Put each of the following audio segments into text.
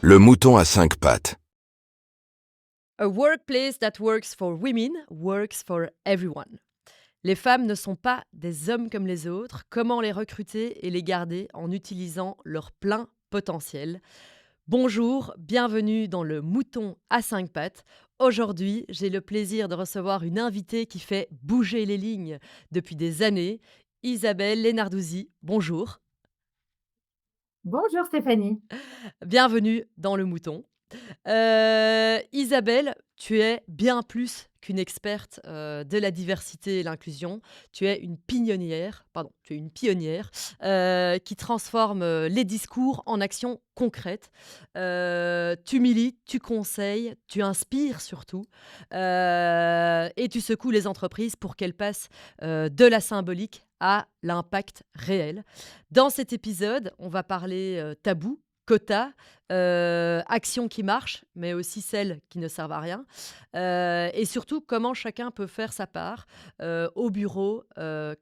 Le mouton à cinq pattes. A workplace that works for women works for everyone. Les femmes ne sont pas des hommes comme les autres. Comment les recruter et les garder en utilisant leur plein potentiel? Bonjour, bienvenue dans le mouton à cinq pattes. Aujourd'hui, j'ai le plaisir de recevoir une invitée qui fait bouger les lignes depuis des années, Isabelle Lenarduzzi. Bonjour, Bonjour Stéphanie. bienvenue dans le mouton. Isabelle, tu es bien plus qu'une experte, de la diversité et l'inclusion. Tu es une pionnière, qui transforme, les discours en actions concrètes. Tu milites, tu conseilles, tu inspires surtout, et tu secoues les entreprises pour qu'elles passent, de la symbolique à l'impact réel. Dans cet épisode, on va parler, tabous, quotas, actions qui marchent, mais aussi celles qui ne servent à rien. Et surtout, comment chacun peut faire sa part, au bureau,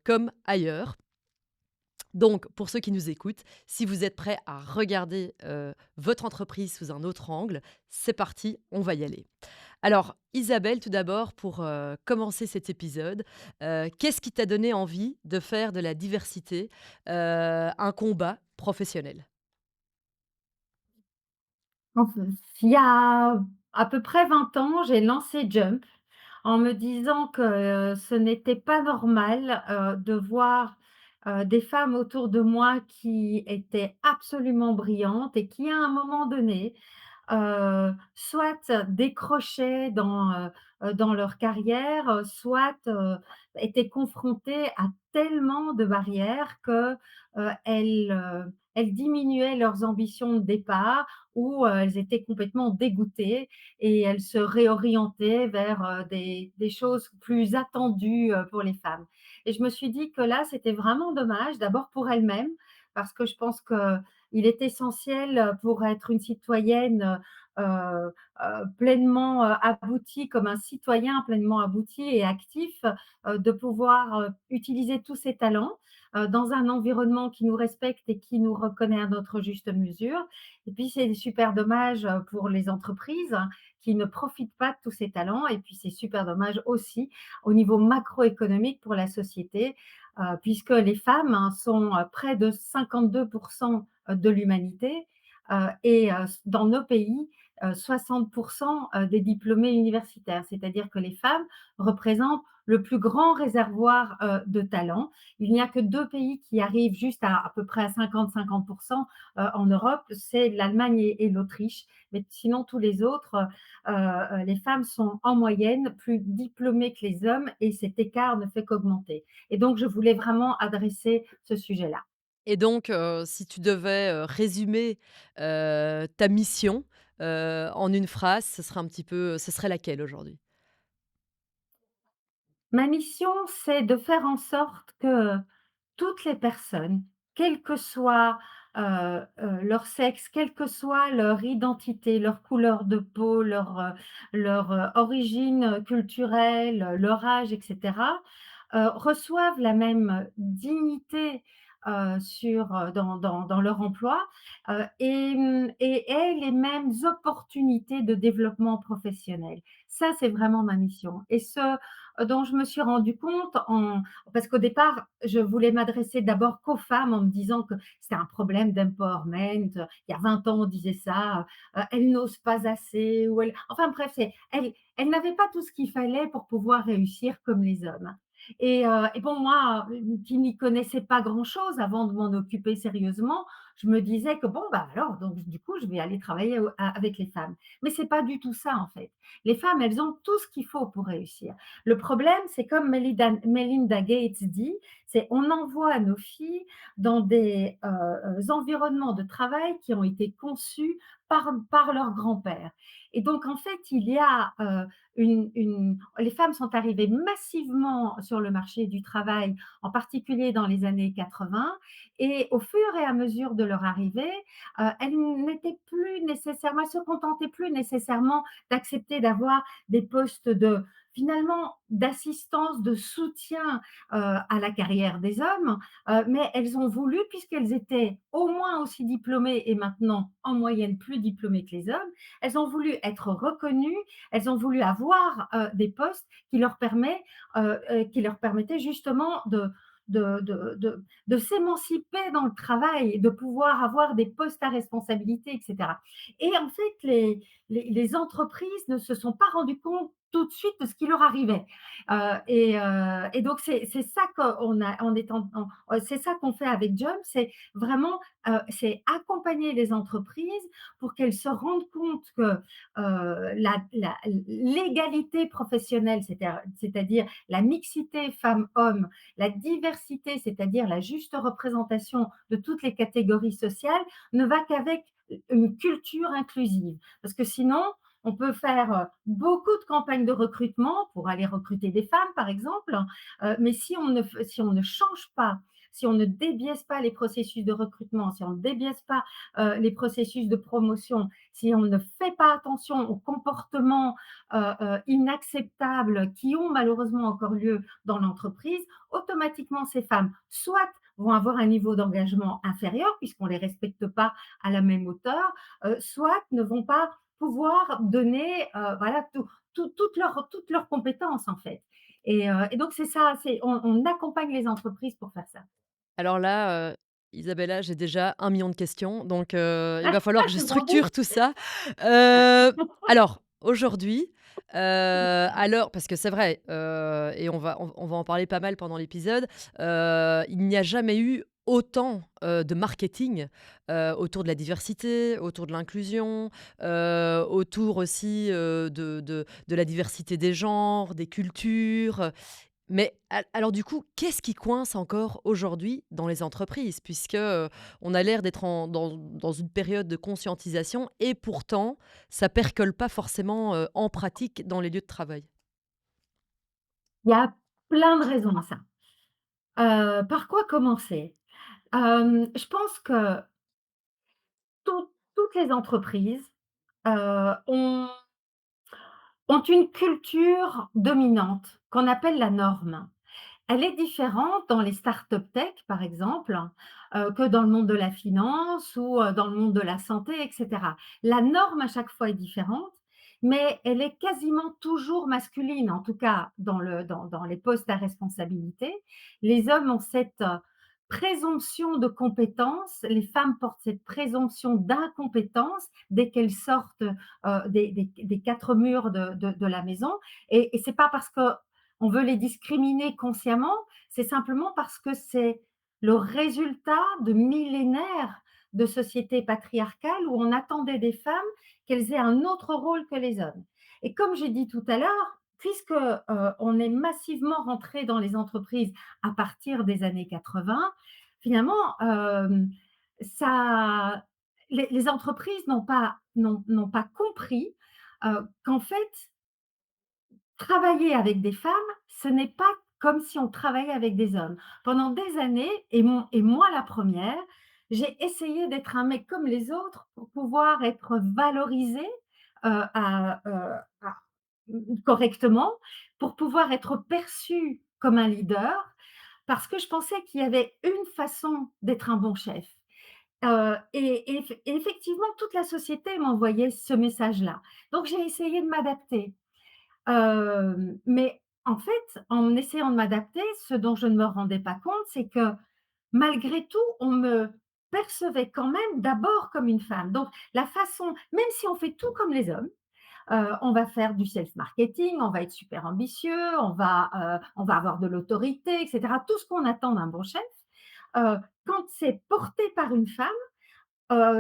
comme ailleurs. Donc, pour ceux qui nous écoutent, si vous êtes prêts à regarder, votre entreprise sous un autre angle, c'est parti, on va y aller. Alors, Isabelle, tout d'abord, pour, commencer cet épisode, qu'est-ce qui t'a donné envie de faire de la diversité, un combat professionnel? Enfin, il y a à peu près 20 ans, j'ai lancé Jump en me disant que, ce n'était pas normal, de voir, des femmes autour de moi qui étaient absolument brillantes et qui, à un moment donné, soit décrochaient dans leur carrière, soit, étaient confrontées à tellement de barrières que, elles diminuaient leurs ambitions de départ ou, elles étaient complètement dégoûtées et elles se réorientaient vers, des choses plus attendues, pour les femmes. Et je me suis dit que là, c'était vraiment dommage, d'abord pour elles-mêmes, parce que je pense qu'il est essentiel, pour être une citoyenne, pleinement, aboutie, comme un citoyen pleinement abouti et actif, de pouvoir, utiliser tous ses talents, dans un environnement qui nous respecte et qui nous reconnaît à notre juste mesure. Et puis c'est super dommage, pour les entreprises, hein, qui ne profitent pas de tous ces talents et puis c'est super dommage aussi au niveau macroéconomique pour la société, puisque les femmes, hein, sont, près de 52 de l'humanité, et dans nos pays, 60 des diplômés universitaires. C'est-à-dire que les femmes représentent le plus grand réservoir, de talent. Il n'y a que 2 pays qui arrivent juste à peu près à 50-50 en Europe, c'est l'Allemagne et l'Autriche. Mais sinon tous les autres, les femmes sont en moyenne plus diplômées que les hommes et cet écart ne fait qu'augmenter. Et donc je voulais vraiment adresser ce sujet-là. Et donc, si tu devais, résumer, ta mission, en une phrase, ce serait laquelle aujourd'hui? Ma mission, c'est de faire en sorte que toutes les personnes, quel que soit, leur sexe, quelle que soit leur identité, leur couleur de peau, leur origine culturelle, leur âge et cetera, reçoivent la même dignité, dans leur emploi, et aient les mêmes opportunités de développement professionnel. Ça, c'est vraiment ma mission et ce dont je me suis rendu compte parce qu'au départ, je voulais m'adresser d'abord qu'aux femmes en me disant que c'était un problème d'empowerment. Il y a 20 ans, on disait ça, elles n'osent pas assez ou enfin bref, elles n'avaient pas tout ce qu'il fallait pour pouvoir réussir comme les hommes. Et bon, moi, qui n'y connaissais pas grand-chose avant de m'en occuper sérieusement, je me disais que bon, bah alors, donc du coup, je vais aller travailler avec les femmes. Mais c'est pas du tout ça, en fait. Les femmes, elles ont tout ce qu'il faut pour réussir. Le problème, c'est comme Melinda Gates dit, c'est on envoie nos filles dans des environnements de travail qui ont été conçus par leur grand-père. Et donc, en fait, il y a les femmes sont arrivées massivement sur le marché du travail, en particulier dans les années 80, et au fur et à mesure de leur arrivée, elles n'étaient plus nécessairement, elles se contentaient plus nécessairement d'accepter d'avoir des postes de finalement d'assistance, de soutien, à la carrière des hommes, mais elles ont voulu, puisqu'elles étaient au moins aussi diplômées et maintenant en moyenne plus diplômées que les hommes, elles ont voulu être reconnues, elles ont voulu avoir, des postes qui leur permettaient justement de s'émanciper dans le travail, de pouvoir avoir des postes à responsabilité, et cetera. Et en fait, les entreprises ne se sont pas rendues compte tout de suite de ce qui leur arrivait. Et donc c'est ça qu'on a on est c'est ça qu'on fait avec Jump, c'est vraiment, c'est accompagner les entreprises pour qu'elles se rendent compte que, l'égalité professionnelle, c'est-à-dire la mixité femmes-hommes, la diversité, c'est-à-dire la juste représentation de toutes les catégories sociales, ne va qu'avec une culture inclusive. Parce que sinon, on peut faire beaucoup de campagnes de recrutement pour aller recruter des femmes, par exemple, mais si on ne change pas, si on ne débiaise pas les processus de recrutement, si on ne débiaise pas les processus de promotion, si on ne fait pas attention aux comportements inacceptables qui ont malheureusement encore lieu dans l'entreprise, automatiquement ces femmes, soit vont avoir un niveau d'engagement inférieur puisqu'on ne les respecte pas à la même hauteur, soit ne vont pas pouvoir donner voilà, toutes leurs compétences en fait. Et donc c'est ça, on accompagne les entreprises pour faire ça. Alors là, Isabella, j'ai déjà 1 million de questions, donc il va falloir que je Je vous en prie. structure tout ça. Heu, alors aujourd'hui, parce que c'est vrai, et on va en parler pas mal pendant l'épisode, il n'y a jamais eu autant, de marketing, autour de la diversité, autour de l'inclusion, autour aussi, de la diversité des genres, des cultures. Mais alors du coup, qu'est-ce qui coince encore aujourd'hui dans les entreprises? Puisque, on a l'air d'être dans une période de conscientisation et pourtant, ça percole pas forcément, en pratique dans les lieux de travail. Il y a plein de raisons à ça. Par quoi commencer? Je pense que toutes les entreprises, ont une culture dominante qu'on appelle la norme. Elle est différente dans les start-up tech, par exemple, que dans le monde de la finance ou, dans le monde de la santé et cetera. La norme à chaque fois est différente, mais elle est quasiment toujours masculine, en tout cas dans les postes à responsabilité. Les hommes ont cette, présomption de compétence, les femmes portent cette présomption d'incompétence dès qu'elles sortent, des 4 murs de la maison et c'est pas parce que on veut les discriminer consciemment, c'est simplement parce que c'est le résultat de millénaires de sociétés patriarcales où on attendait des femmes qu'elles aient un autre rôle que les hommes. Et comme j'ai dit tout à l'heure, puisque on est massivement rentré dans les entreprises à partir des années 80, finalement, ça, les entreprises n'ont pas compris qu'en fait, travailler avec des femmes, ce n'est pas comme si on travaillait avec des hommes. Pendant des années, et moi la première, j'ai essayé d'être un mec comme les autres pour pouvoir être valorisée, à correctement, pour pouvoir être perçue comme un leader, parce que je pensais qu'il y avait une façon d'être un bon chef. Et effectivement, toute la société m'envoyait ce message-là. Donc j'ai essayé de m'adapter. Mais en fait, en essayant de m'adapter, ce dont je ne me rendais pas compte, c'est que malgré tout, on me percevait quand même d'abord comme une femme. Donc la façon, même si on fait tout comme les hommes, on va faire du self marketing, on va être super ambitieux, on va avoir de l'autorité, et cetera. Tout ce qu'on attend d'un bon chef, quand c'est porté par une femme,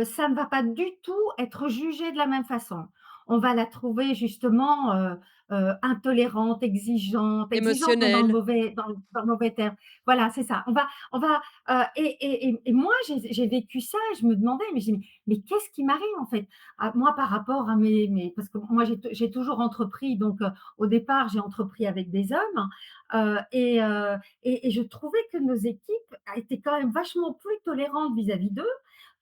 ça ne va pas du tout être jugé de la même façon. On va la trouver justement, intolérante, exigeante, mais Émotionnel. dans le mauvais terme. Voilà, c'est ça. Et moi, j'ai vécu ça et je me demandais, mais j'ai dit: «Mais qu'est-ce qui m'arrive en fait?» Moi, par rapport à mes parce que moi, j'ai toujours entrepris, donc au départ, j'ai entrepris avec des hommes, et je trouvais que nos équipes étaient quand même vachement plus tolérantes vis-à-vis d'eux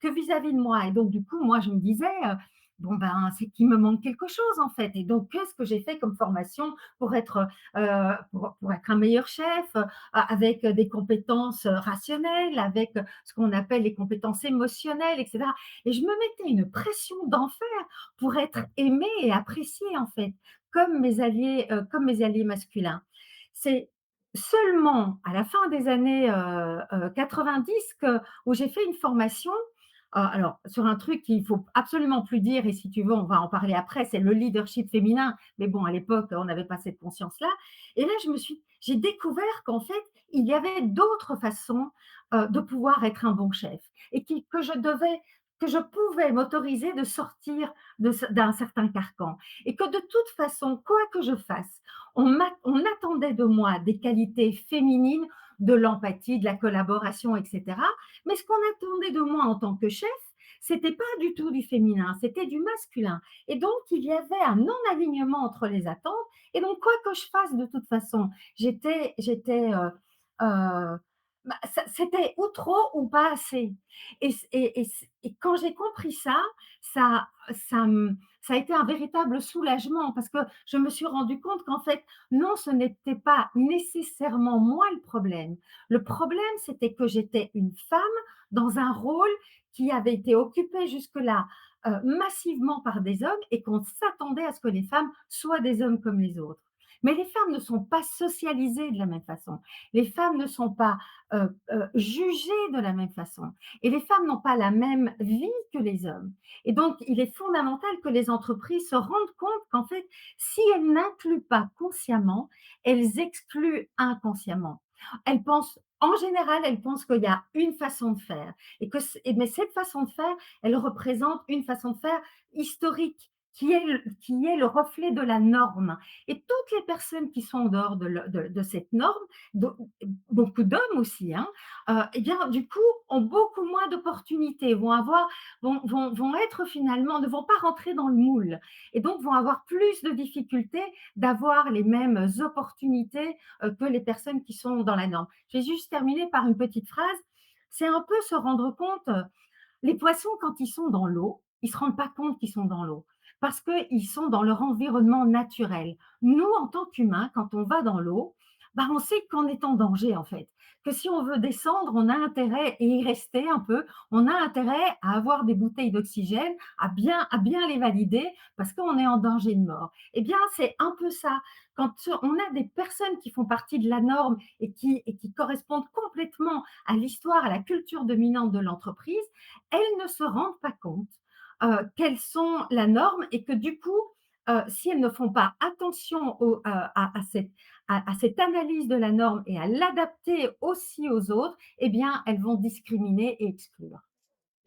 que vis-à-vis de moi. Et donc, du coup, moi, je me disais, bon, ben, c'est qu'il me manque quelque chose, en fait. Et donc, qu'est-ce que j'ai fait comme formation pour être, pour être un meilleur chef, avec des compétences rationnelles, avec ce qu'on appelle les compétences émotionnelles, etc. Et je me mettais une pression d'enfer pour être aimée et appréciée, en fait, comme mes alliés masculins. C'est seulement à la fin des années 90 où j'ai fait une formation. Alors, sur un truc qu'il faut absolument plus dire, et si tu veux, on va en parler après, c'est le leadership féminin. Mais bon, à l'époque, on n'avait pas cette conscience-là. Et là, j'ai découvert qu'en fait, il y avait d'autres façons de pouvoir être un bon chef, et que je pouvais m'autoriser de sortir d'un certain carcan, et que de toute façon, quoi que je fasse, on attendait de moi des qualités féminines, de l'empathie, de la collaboration, etc. Mais ce qu'on attendait de moi en tant que chef, c'était pas du tout du féminin, c'était du masculin. Et donc, il y avait un non-alignement entre les attentes. Et donc, quoi que je fasse, de toute façon, euh, c'était ou trop ou pas assez. Et quand j'ai compris ça, ça, ça a été un véritable soulagement, parce que je me suis rendu compte qu'en fait, non, ce n'était pas nécessairement moi le problème. Le problème, c'était que j'étais une femme dans un rôle qui avait été occupé jusque-là massivement par des hommes, et qu'on s'attendait à ce que les femmes soient des hommes comme les autres. Mais les femmes ne sont pas socialisées de la même façon. Les femmes ne sont pas jugées de la même façon. Et les femmes n'ont pas la même vie que les hommes. Et donc, il est fondamental que les entreprises se rendent compte qu'en fait, si elles n'incluent pas consciemment, elles excluent inconsciemment. Elles pensent, en général, elles pensent qu'il y a une façon de faire, mais cette façon de faire, elle représente une façon de faire historique, qui est le reflet de la norme. Et toutes les personnes qui sont en dehors de cette norme, do- beaucoup d'hommes aussi, hein, eh bien, du coup, ont beaucoup moins d'opportunités, vont être finalement, ne vont pas rentrer dans le moule, et donc vont avoir plus de difficultés d'avoir les mêmes opportunités que les personnes qui sont dans la norme. Je vais juste terminer par une petite phrase. C'est un peu se rendre compte, les poissons, quand ils sont dans l'eau, ils ne se rendent pas compte qu'ils sont dans l'eau, parce qu'ils sont dans leur environnement naturel. Nous, en tant qu'humains, quand on va dans l'eau, bah, on sait qu'on est en danger, en fait. Que si on veut descendre, on a intérêt, et y rester un peu, on a intérêt à avoir des bouteilles d'oxygène, à bien les valider, parce qu'on est en danger de mort. Eh bien, c'est un peu ça. Quand on a des personnes qui font partie de la norme, et qui correspondent complètement à l'histoire, à la culture dominante de l'entreprise, elles ne se rendent pas compte qu'elles sont la norme, et que du coup, si elles ne font pas attention à cette analyse de la norme, et à l'adapter aussi aux autres, eh bien, elles vont discriminer et exclure.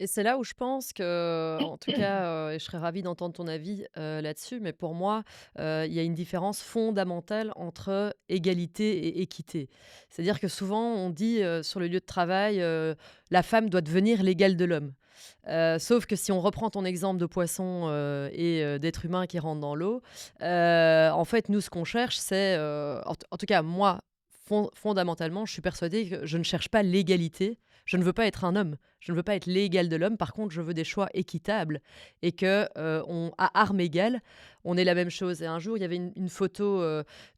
Et c'est là où je pense que, en tout cas, et je serais ravie d'entendre ton avis, là-dessus, mais pour moi, il y a une différence fondamentale entre égalité et équité. C'est-à-dire que souvent on dit, sur le lieu de travail, «La femme doit devenir l'égale de l'homme». Sauf que si on reprend ton exemple de poisson, et d'être humain qui rentre dans l'eau, en fait, nous, ce qu'on cherche, c'est, en tout cas moi, fondamentalement, je suis persuadée que je ne cherche pas l'égalité. Je ne veux pas être un homme. Je ne veux pas être l'égal de l'homme. Par contre, je veux des choix équitables, et que, à armes égales, on ait la même chose. Et un jour, il y avait une photo,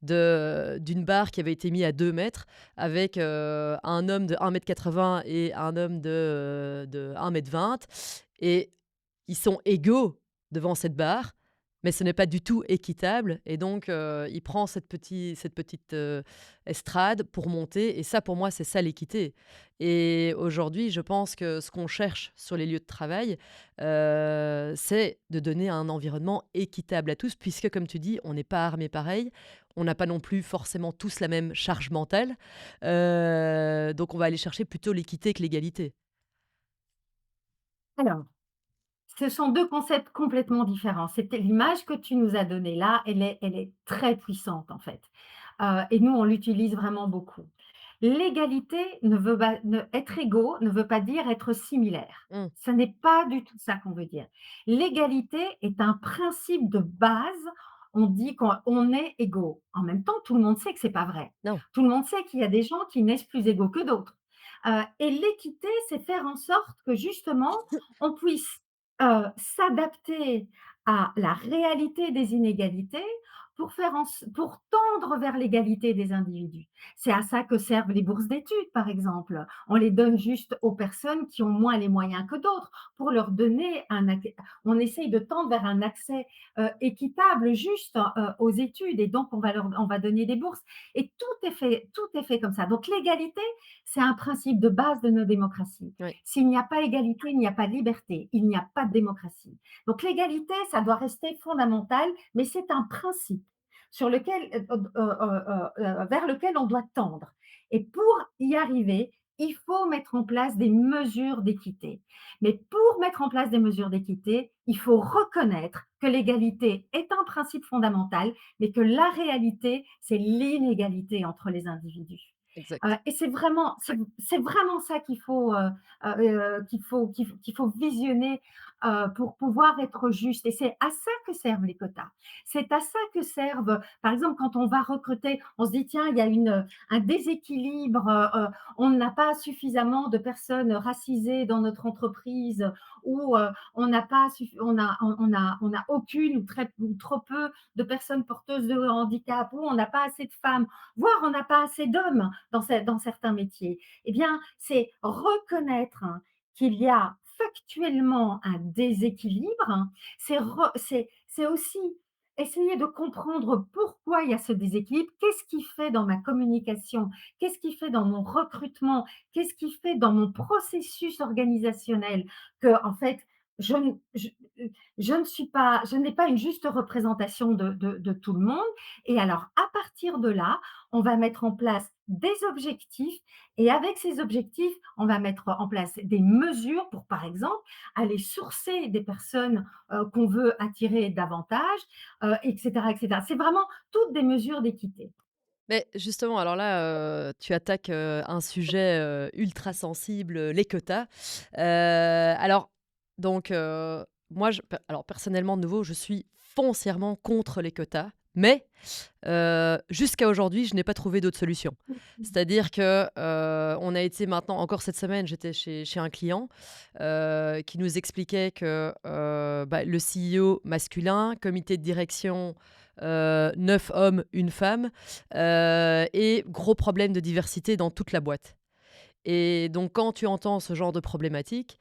d'une barre qui avait été mise à 2 mètres, avec, un homme de 1,80 m et un homme de 1,20 m, et ils sont égaux devant cette barre, mais ce n'est pas du tout équitable, et donc il prend cette petite, estrade pour monter, et ça, pour moi, c'est ça l'équité. Et aujourd'hui, je pense que ce qu'on cherche sur les lieux de travail, c'est de donner un environnement équitable à tous, puisque, comme tu dis, on n'est pas armés pareil, on n'a pas non plus forcément tous la même charge mentale, donc on va aller chercher plutôt l'équité que l'égalité. Alors, ce sont 2 concepts complètement différents. C'était l'image que tu nous as donnée là, elle est très puissante, en fait, et nous, on l'utilise vraiment beaucoup. L'égalité ne veut pas ne être égaux ne veut pas dire être similaire. Mmh, Ce n'est pas du tout ça qu'on veut dire. L'égalité est un principe de base. On dit qu'on est égaux. En même temps, tout le monde sait que c'est pas vrai. non. Tout le monde sait qu'il y a des gens qui naissent plus égaux que d'autres. Et l'équité, c'est faire en sorte que justement, on puisse s'adapter à la réalité des inégalités pour tendre vers l'égalité des individus. C'est à ça que servent les bourses d'études, par exemple. On les donne juste aux personnes qui ont moins les moyens que d'autres pour leur donner on essaye de tendre vers un accès, équitable, juste, aux études et donc on va donner des bourses et tout est fait comme ça. Donc l'égalité, c'est un principe de base de nos démocraties. Oui, S'il n'y a pas égalité, il n'y a pas de liberté, il n'y a pas de démocratie. Donc l'égalité, ça doit rester fondamental, mais c'est un principe sur lequel, vers lequel on doit tendre. Et pour y arriver, il faut mettre en place des mesures d'équité. Mais pour mettre en place des mesures d'équité, il faut reconnaître que l'égalité est un principe fondamental, mais que la réalité, c'est l'inégalité entre les individus. exact. Et c'est vraiment ça qu'il faut visionner, pour pouvoir être juste et c'est à ça que servent les quotas. C'est à ça que servent par exemple, quand on va recruter, on se dit: «Tiens, il y a un déséquilibre, on n'a pas suffisamment de personnes racisées dans notre entreprise» ou, «On n'a pas suffi on a aucune ou très ou trop peu de personnes porteuses de handicap» ou «On n'a pas assez de femmes», voire «On n'a pas assez d'hommes» dans certains métiers. Eh bien, c'est reconnaître qu'il y a factuellement un déséquilibre, c'est aussi essayer de comprendre pourquoi il y a ce déséquilibre, qu'est-ce qui fait dans ma communication, qu'est-ce qui fait dans mon recrutement, qu'est-ce qui fait dans mon processus organisationnel que, en fait, je, ne- je, je n'ai pas une juste représentation de tout le monde. Et alors, à partir de là, on va mettre en place des objectifs et avec ces objectifs, on va mettre en place des mesures pour, par exemple, aller sourcer des personnes qu'on veut attirer davantage, etc., etc. C'est vraiment toutes des mesures d'équité. Mais justement, alors là, tu attaques, un sujet, ultra sensible, les quotas. Alors donc, moi alors personnellement, de nouveau, je suis foncièrement contre les quotas, mais jusqu'à aujourd'hui, je n'ai pas trouvé d'autre solution. C'est-à-dire que, on a été maintenant encore cette semaine, j'étais chez un client, qui nous expliquait que, bah, le CEO masculin, comité de direction, 9 hommes, 1 femme, et gros problème de diversité dans toute la boîte. Et donc quand tu entends ce genre de problématique,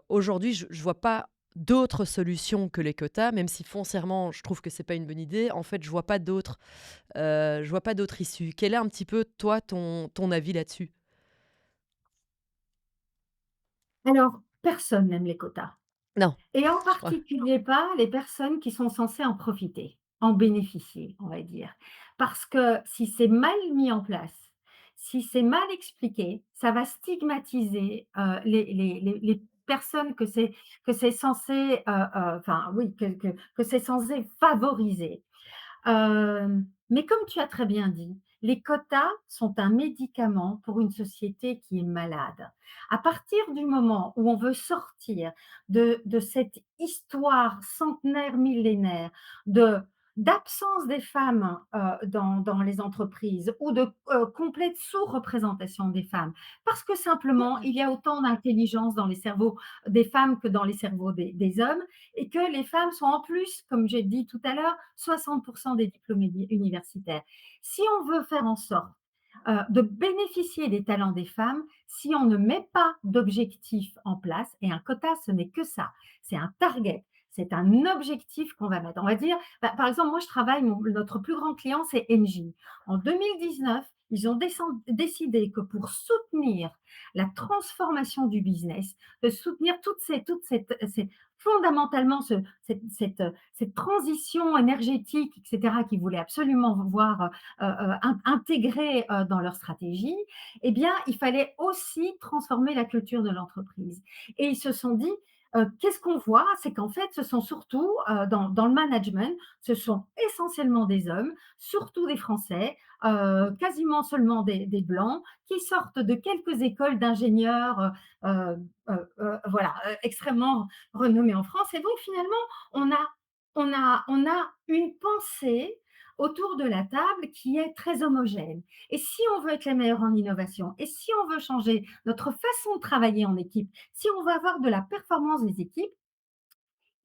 aujourd'hui, je vois pas d'autres solutions que les quotas, même si foncièrement, je trouve que c'est pas une bonne idée. En fait, je vois pas d'autres issues. Quel est un petit peu, toi, ton avis là-dessus? Alors, personne n'aime les quotas. Non. Et en Ouais. particulier pas les personnes qui sont censées en profiter, en bénéficier, on va dire. Parce que si c'est mal mis en place, si c'est mal expliqué, ça va stigmatiser, les personnes que c'est censé, enfin oui, que c'est censé favoriser. Mais comme tu as très bien dit, les quotas sont un médicament pour une société qui est malade. À partir du moment où on veut sortir de cette histoire centenaire, millénaire de d'absence des femmes, dans les entreprises ou de, complète sous-représentation des femmes, parce que simplement il y a autant d'intelligence dans les cerveaux des femmes que dans les cerveaux des hommes et que les femmes sont en plus, comme j'ai dit tout à l'heure, 60 des diplômés universitaires. Si on veut faire en sorte de bénéficier des talents des femmes, si on ne met pas d'objectif en place, et un quota, ce n'est que ça, c'est un target, c'est un objectif qu'on va mettre. On va dire, bah, par exemple, moi je travaille, notre plus grand client, c'est Engie. En 2019, ils ont décidé que pour soutenir la transformation du business, de soutenir fondamentalement cette transition énergétique, etc., qu'ils voulaient absolument voir intégrée dans leur stratégie, eh bien, il fallait aussi transformer la culture de l'entreprise. Et ils se sont dit, qu'est-ce qu'on voit? C'est qu'en fait, ce sont surtout dans le management, ce sont essentiellement des hommes, surtout des Français, quasiment seulement des Blancs, qui sortent de quelques écoles d'ingénieurs, voilà, extrêmement renommées en France. Et donc finalement, on a une pensée autour de la table qui est très homogène. Et si on veut être les meilleurs en innovation, et si on veut changer notre façon de travailler en équipe, si on veut avoir de la performance des équipes,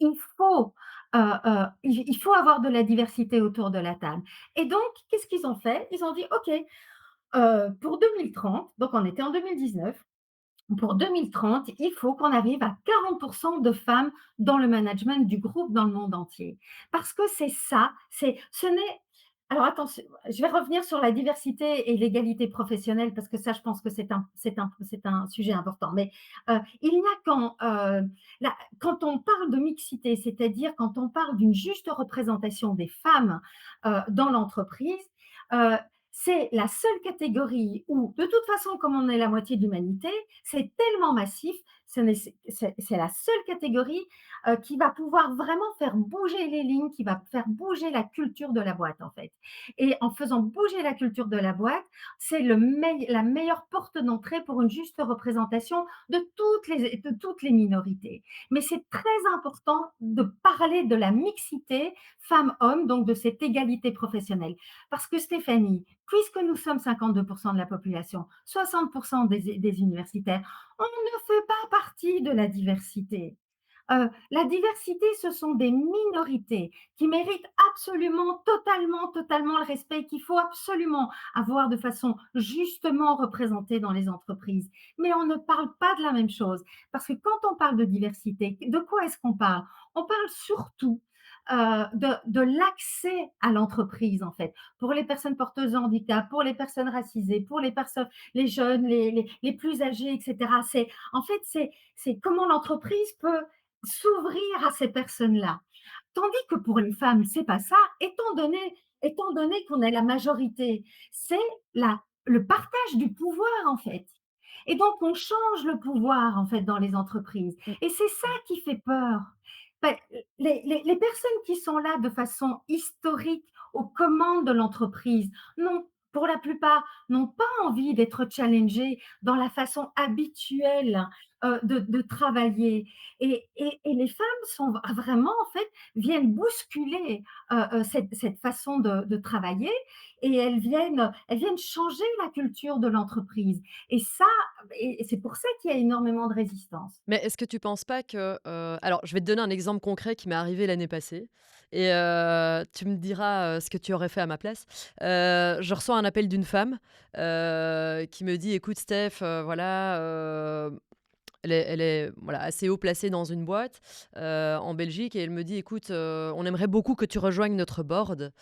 il faut, il faut avoir de la diversité autour de la table. Et donc, qu'est-ce qu'ils ont fait? Ils ont dit: «OK, pour 2030», donc on était en 2019, pour 2030, il faut qu'on arrive à 40 de femmes dans le management du groupe dans le monde entier. Parce que c'est ça, ce n'est alors attention, je vais revenir sur la diversité et l'égalité professionnelle parce que ça, je pense que c'est un sujet important. Mais il y a quand on parle de mixité, c'est-à-dire quand on parle d'une juste représentation des femmes dans l'entreprise, euh, c'est la seule catégorie où, de toute façon, comme on est la moitié de l'humanité, c'est tellement massif, c'est la seule catégorie qui va pouvoir vraiment faire bouger les lignes, qui va faire bouger la culture de la boîte, en fait. Et en faisant bouger la culture de la boîte, c'est la meilleure porte d'entrée pour une juste représentation de toutes les minorités. Mais c'est très important de parler de la mixité femmes-hommes, donc de cette égalité professionnelle. Parce que Stéphanie, puisque nous sommes 52% de la population, 60% des universitaires, on ne fait pas partie de la diversité. La diversité, ce sont des minorités qui méritent absolument, totalement, totalement le respect qu'il faut absolument avoir de façon justement représentée dans les entreprises. Mais on ne parle pas de la même chose. Parce que quand on parle de diversité, de quoi est-ce qu'on parle? On parle surtout de l'accès à l'entreprise, en fait, pour les personnes porteuses de handicap, pour les personnes racisées, pour les personnes, les jeunes, les plus âgés, etc. En fait, c'est comment l'entreprise peut s'ouvrir à ces personnes-là. Tandis que pour les femmes, c'est pas ça, étant donné qu'on est la majorité, c'est le partage du pouvoir, en fait. Et donc, on change le pouvoir, en fait, dans les entreprises. Mmh. Et c'est ça qui fait peur. Ben, les personnes qui sont là de façon historique aux commandes de l'entreprise, non, pour la plupart, n'ont pas envie d'être challengées dans la façon habituelle de travailler. Et les femmes sont vraiment, en fait, viennent bousculer cette façon de travailler et elles viennent changer la culture de l'entreprise. Et ça, et c'est pour ça qu'il y a énormément de résistance. Mais est-ce que tu penses pas que, alors je vais te donner un exemple concret qui m'est arrivé l'année passée et tu me diras, ce que tu aurais fait à ma place. Je reçois un appel d'une femme, qui me dit: «Écoute Steph, voilà, elle est, voilà, assez haut placée dans une boîte, en Belgique et elle me dit: «Écoute, on aimerait beaucoup que tu rejoignes notre board».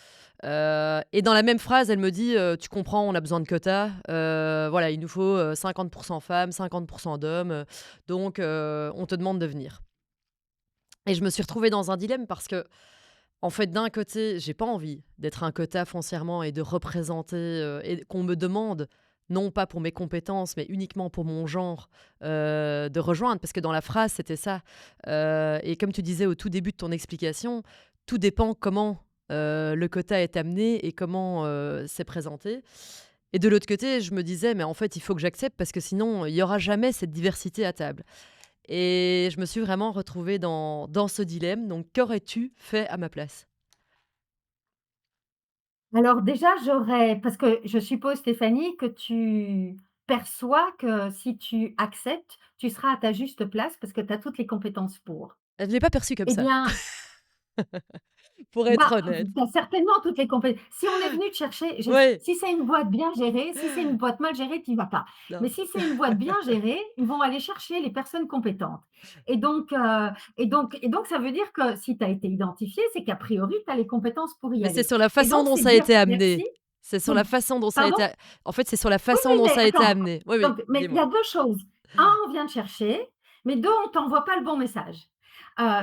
Et dans la même phrase, elle me dit: «Tu comprends, on a besoin de quotas, voilà, il nous faut, 50 femmes, 50 d'hommes, donc on te demande de venir». Et je me suis retrouvée dans un dilemme parce que, en fait, d'un côté, j'ai pas envie d'être un quota foncièrement et de représenter, et qu'on me demande, non pas pour mes compétences, mais uniquement pour mon genre, de rejoindre. Parce que dans la phrase, c'était ça. Et comme tu disais au tout début de ton explication, tout dépend comment, le quota est amené et comment, c'est présenté. Et de l'autre côté, je me disais: «Mais en fait, il faut que j'accepte parce que sinon, il y aura jamais cette diversité à table». Et je me suis vraiment retrouvée dans ce dilemme. Donc qu'aurais-tu fait à ma place? Alors déjà, parce que je suppose, Stéphanie, que tu perçois que si tu acceptes, tu seras à ta juste place parce que tu as toutes les compétences pour. Je ne l'ai pas perçu comme Eh ça, bien, pour être bah, honnête. tu as certainement toutes les compétences. Si on est venu te chercher, Oui. si c'est une boîte bien gérée, si c'est une boîte mal gérée, tu y vas pas. Mais Non. si c'est une boîte bien gérée, ils vont aller chercher les personnes compétentes. Et donc, ça veut dire que si tu as été identifié, c'est qu'a priori, tu as les compétences pour y Mais c'est aller. sur la Et façon donc, dont c'est ça a dire été amené. merci. C'est sur Donc, la façon dont ça a pardon? été en fait, c'est sur la Oui, façon oui, dont mais ça a été attends, amené. Oui, oui, donc mais il y dis-moi. a 2 choses. Un, on vient te chercher, mais 2, on t'envoie pas le bon message.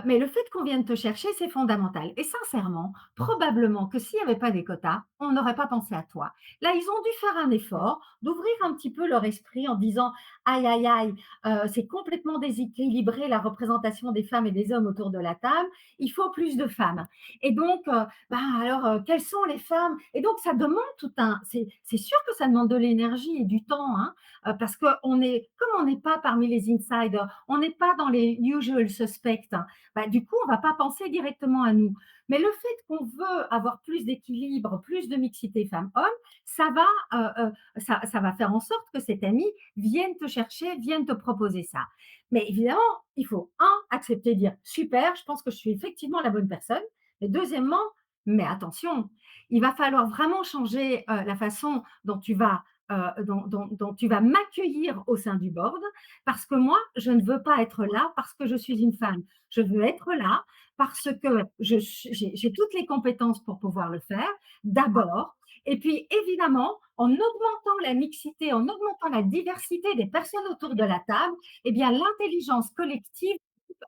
Mais le fait qu'on vienne te chercher, c'est fondamental et sincèrement, probablement que s'il y avait pas des quotas, on n'aurait pas pensé à toi. Là, ils ont dû faire un Mmh. effort, d'ouvrir un petit peu leur esprit en disant: «Aïe, aïe, aïe, c'est complètement déséquilibré la représentation des femmes et des hommes autour de la table, il faut plus de femmes» et donc ben, alors, quelles sont les femmes? Et donc ça demande tout un c'est sûr que ça demande de l'énergie et du temps, hein, parce qu'on est comme on n'est pas parmi les insiders, on n'est pas dans les usual suspects, direct, bah, du coup, on va pas penser directement à nous. Mais le fait qu'on veut avoir plus d'équilibre, plus de mixité femmes-hommes, ça va, ça va faire en sorte que cet ami vienne te chercher, vienne te proposer ça. Mais évidemment, il faut, un, accepter, dire: «Super, je pense que je suis effectivement la bonne personne». Mais deuxièmement, mais attention, il va falloir vraiment changer, la façon dont tu vas, dont tu vas m'accueillir au sein du board, parce que moi, je ne veux pas être là parce que je suis une femme. Je veux être là parce que j'ai toutes les compétences pour pouvoir le faire, d'abord, et puis évidemment, en augmentant la mixité, en augmentant la diversité des personnes autour de la table, eh bien l'intelligence collective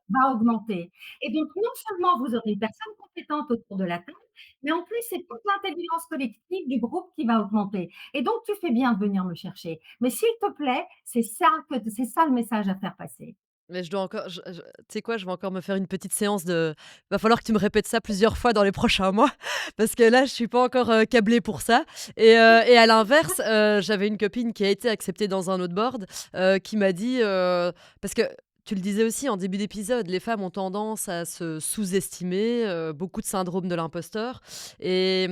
va augmenter. Et donc, non seulement vous aurez une personne compétente autour de la table, mais en plus, c'est toute l'intelligence collective du groupe qui va augmenter. Et donc, tu fais bien de venir me chercher. Mais s'il te plaît, c'est ça le message à faire passer. Mais je dois encore tu sais quoi? Je vais encore me faire une petite séance de va falloir que tu me répètes ça plusieurs fois dans les prochains mois parce que là, je suis pas encore, câblée pour ça et à l'inverse, j'avais une copine qui a été acceptée dans un autre board, qui m'a dit, parce que tu le disais aussi en début d'épisode, les femmes ont tendance à se sous-estimer, beaucoup de syndrome de l'imposteur et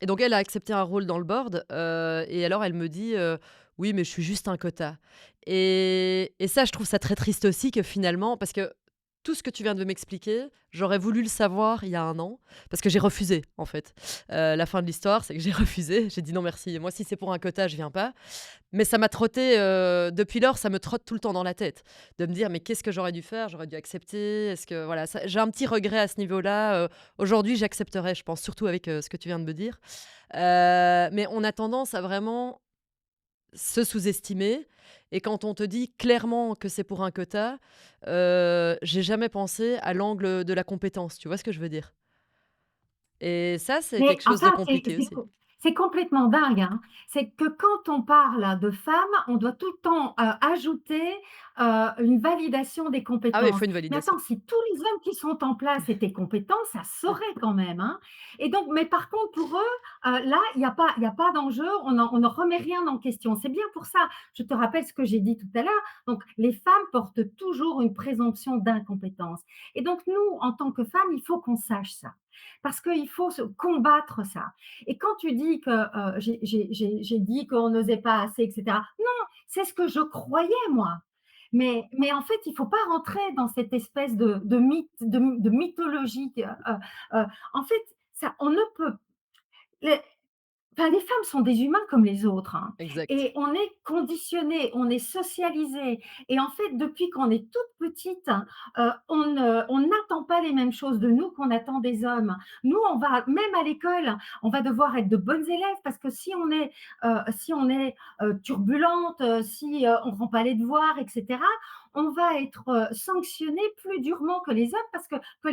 donc elle a accepté un rôle dans le board, et alors elle me dit, «Oui, mais je suis juste un quota». Et ça, je trouve ça très triste aussi que finalement parce que tout ce que tu viens de m'expliquer, j'aurais voulu le savoir il y a 1 an, parce que j'ai refusé, en fait. La fin de l'histoire, c'est que j'ai refusé. J'ai dit: «Non merci, moi si c'est pour un quota, je viens pas». Mais ça m'a trotté, depuis lors, ça me trotte tout le temps dans la tête, de me dire: «Mais qu'est-ce que j'aurais dû faire? J'aurais dû accepter». Est-ce que voilà, ça j'ai un petit regret à ce niveau-là, aujourd'hui, j'accepterais, je pense, surtout avec, ce que tu viens de me dire. Mais on a tendance à vraiment se sous-estimer et quand on te dit clairement que c'est pour un quota, j'ai jamais pensé à l'angle de la compétence, tu vois ce que je veux dire? Et ça, c'est Mais quelque chose de enfin, compliqué aussi. c'est complètement dingue, hein. C'est que quand on parle de femmes, on doit tout le temps, ajouter, une validation des Ah oui, il compétences. faut une Mais validation. attends, si tous les hommes qui sont en place étaient compétents, ça saurait quand même, hein. Et donc mais par contre pour eux, là, il y a pas d'enjeu, on ne remet rien en question. C'est bien pour ça, je te rappelle ce que j'ai dit tout à l'heure, donc les femmes portent toujours une présomption d'incompétence. Et donc nous, en tant que femmes, il faut qu'on sache ça. Parce qu'il faut se combattre ça. Et quand tu dis que j'ai dit qu'on n'osait pas assez, etc. Non, c'est ce que je croyais moi. Mais en fait, il ne faut pas rentrer dans cette espèce de mythe, de mythologie. En fait, ça, on ne peut. Les, enfin, les femmes sont des humains comme les autres, hein, Exact. et on est conditionnés, on est socialisés, et en fait, depuis qu'on est toute petite, on n'attend pas les mêmes choses de nous qu'on attend des hommes. Nous, on va même à l'école, on va devoir être de bonnes élèves parce que si on est, turbulente, si, on ne rend pas les devoirs et cetera, on va être, sanctionnés plus durement que les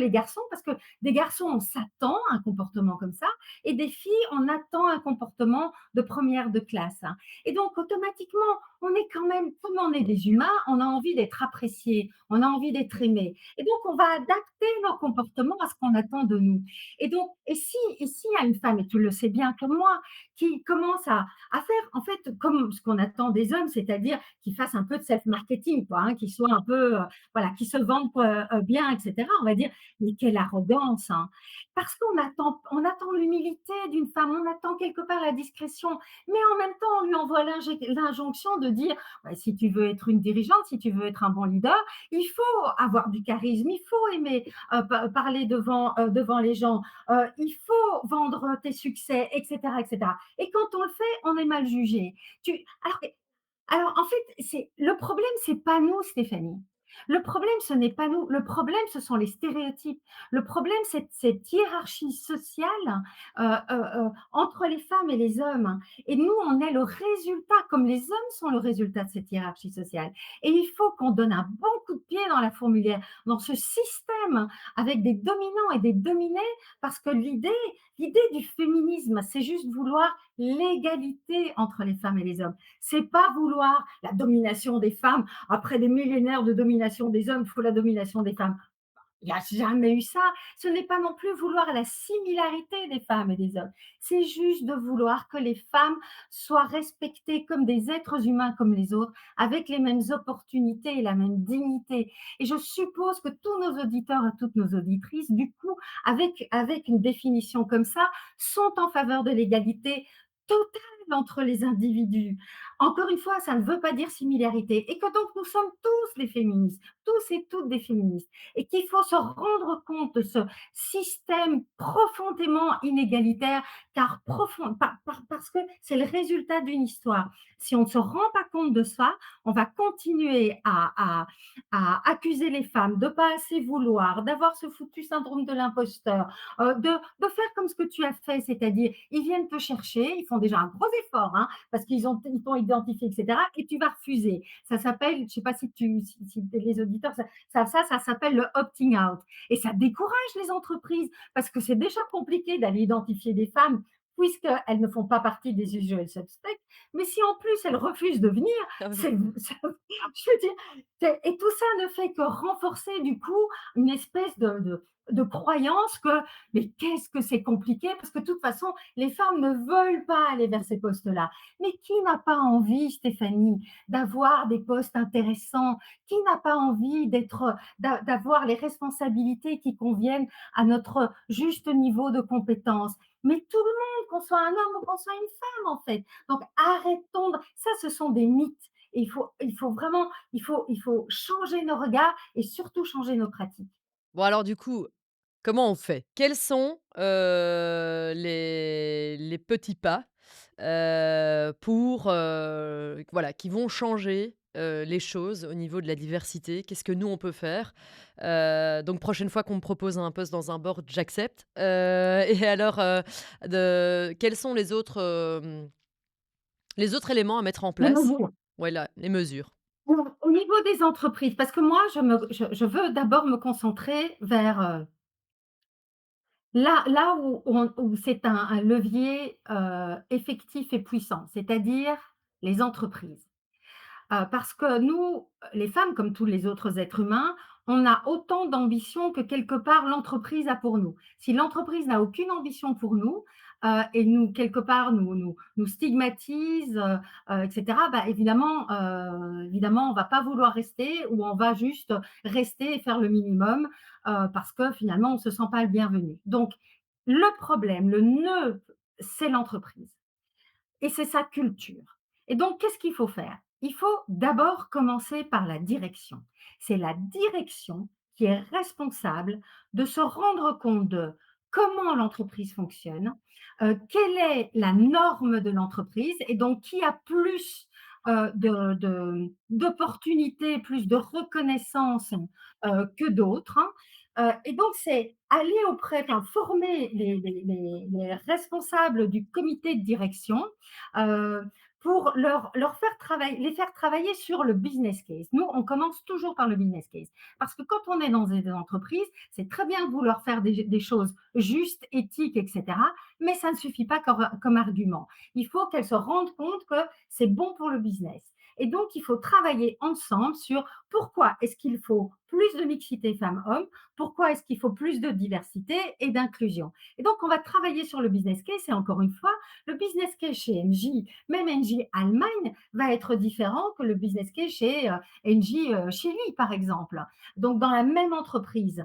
garçons, parce que des garçons, on s'attend à un comportement comme ça, et des filles, on attend un comportement de première de classe. Et donc, automatiquement, on est quand même, comme on est des humains, on a envie d'être apprécié, on a envie d'être aimé. Et donc, on va adapter nos comportements à ce qu'on attend de nous. Et donc, et s'il y a une femme, et tu le sais bien comme moi, qui commence à faire, en fait, comme ce qu'on attend des hommes, c'est-à-dire qu'ils fassent un peu de self-marketing, quoi, hein, qu'ils soient un peu, voilà, qu'ils se vendent bien, etc., on va dire, mais quelle arrogance, hein. Parce on attend l'humilité d'une femme, on attend quelque part la discrétion, mais en même temps, on lui envoie l'injonction de dire, bah, si tu veux être une dirigeante, si tu veux être un bon leader, il faut avoir du charisme, il faut aimer parler devant les gens, il faut vendre tes succès, etc., etc. Et quand on le fait, on est mal jugé. Tu, alors, en fait, le problème, c'est pas nous, Stéphanie. Le problème, ce n'est pas nous. Le problème, ce sont les stéréotypes. Le problème, c'est cette hiérarchie sociale entre les femmes et les hommes. Et nous, on est le résultat, comme les hommes sont le résultat de cette hiérarchie sociale. Et il faut qu'on donne un bon coup de pied dans la fourmilière, dans ce système avec des dominants et des dominés, parce que l'idée du féminisme, c'est juste vouloir l'égalité entre les femmes et les hommes. C'est pas vouloir la domination des femmes. Après des millénaires de domination des hommes, il faut la domination des femmes. Il y a jamais eu ça. Ce n'est pas non plus vouloir la similarité des femmes et des hommes. C'est juste de vouloir que les femmes soient respectées comme des êtres humains comme les autres, avec les mêmes opportunités et la même dignité. Et je suppose que tous nos auditeurs et toutes nos auditrices, du coup, avec une définition comme ça, sont en faveur de l'égalité totale entre les individus. Encore une fois, ça ne veut pas dire similarité et que donc nous sommes tous des féministes, tous et toutes des féministes et qu'il faut se rendre compte de ce système profondément inégalitaire car parce que c'est le résultat d'une histoire. Si on ne se rend pas compte de ça, on va continuer à accuser les femmes de pas assez vouloir, d'avoir ce foutu syndrome de l'imposteur, de faire comme ce que tu as fait, c'est-à-dire ils viennent te chercher, ils font déjà un gros effort, hein, parce ils t'ont identifié, etc. Et tu vas refuser. Ça s'appelle, je ne sais pas si les auditeurs, ça s'appelle le opting out. Et ça décourage les entreprises parce que c'est déjà compliqué d'aller identifier des femmes puisqu'elles ne font pas partie des usual suspects. Mais si en plus elles refusent de venir, Ah oui. je veux dire, et tout ça ne fait que renforcer du coup une espèce de croyance que mais qu'est-ce que c'est compliqué parce que de toute façon les femmes ne veulent pas aller vers ces postes-là. Mais qui n'a pas envie, Stéphanie, d'avoir des postes intéressants? Qui n'a pas envie d'avoir les responsabilités qui conviennent à notre juste niveau de compétence? Mais tout le monde, qu'on soit un homme ou qu'on soit une femme, en fait. Donc, arrêtons. Ça, ce sont des mythes. Et il faut vraiment, il faut changer nos regards et surtout changer nos pratiques. Bon alors du coup, comment on fait? Quels sont, les petits pas, pour, voilà, qui vont changer, les choses au niveau de la diversité? Qu'est-ce que nous, on peut faire? Donc prochaine fois qu'on me propose un poste dans un board, j'accepte. Et alors, quels sont les autres éléments à mettre en Les place? mesures. Voilà, les mesures. Au niveau des entreprises, parce que moi, je veux d'abord me concentrer vers là où c'est un levier effectif et puissant, c'est-à-dire les entreprises. Parce que nous, les femmes, comme tous les autres êtres humains, on a autant d'ambition que quelque part l'entreprise a pour nous. Si l'entreprise n'a aucune ambition pour nous, et nous quelque part nous stigmatise, et cetera, bah, évidemment on va pas vouloir rester ou on va juste rester et faire le minimum, parce que finalement on se sent pas le bienvenu. Donc le problème, le nœud, c'est l'entreprise. Et c'est sa culture. Et donc, qu'est-ce qu'il faut faire? Il faut d'abord commencer par la direction. C'est la direction qui est responsable de se rendre compte de comment l'entreprise fonctionne, quelle est la norme de l'entreprise et donc qui a plus d'opportunités, plus de reconnaissance que d'autres, hein. Et donc, c'est aller auprès, enfin, former les responsables du comité de direction euh, pour leur faire les faire travailler sur le business case. Nous, on commence toujours par le business case. Parce que quand on est dans des entreprises, c'est très bien de vouloir faire des choses justes, éthiques, etc. Mais ça ne suffit pas comme argument. Il faut qu'elles se rendent compte que c'est bon pour le business. Et donc, il faut travailler ensemble sur pourquoi est-ce qu'il faut plus de mixité femmes-hommes, pourquoi est-ce qu'il faut plus de diversité et d'inclusion. Et donc, on va travailler sur le business case et encore une fois, le business case chez Engie, même Engie Allemagne, va être différent que le business case chez Engie Chili, par exemple. Donc, dans la même entreprise.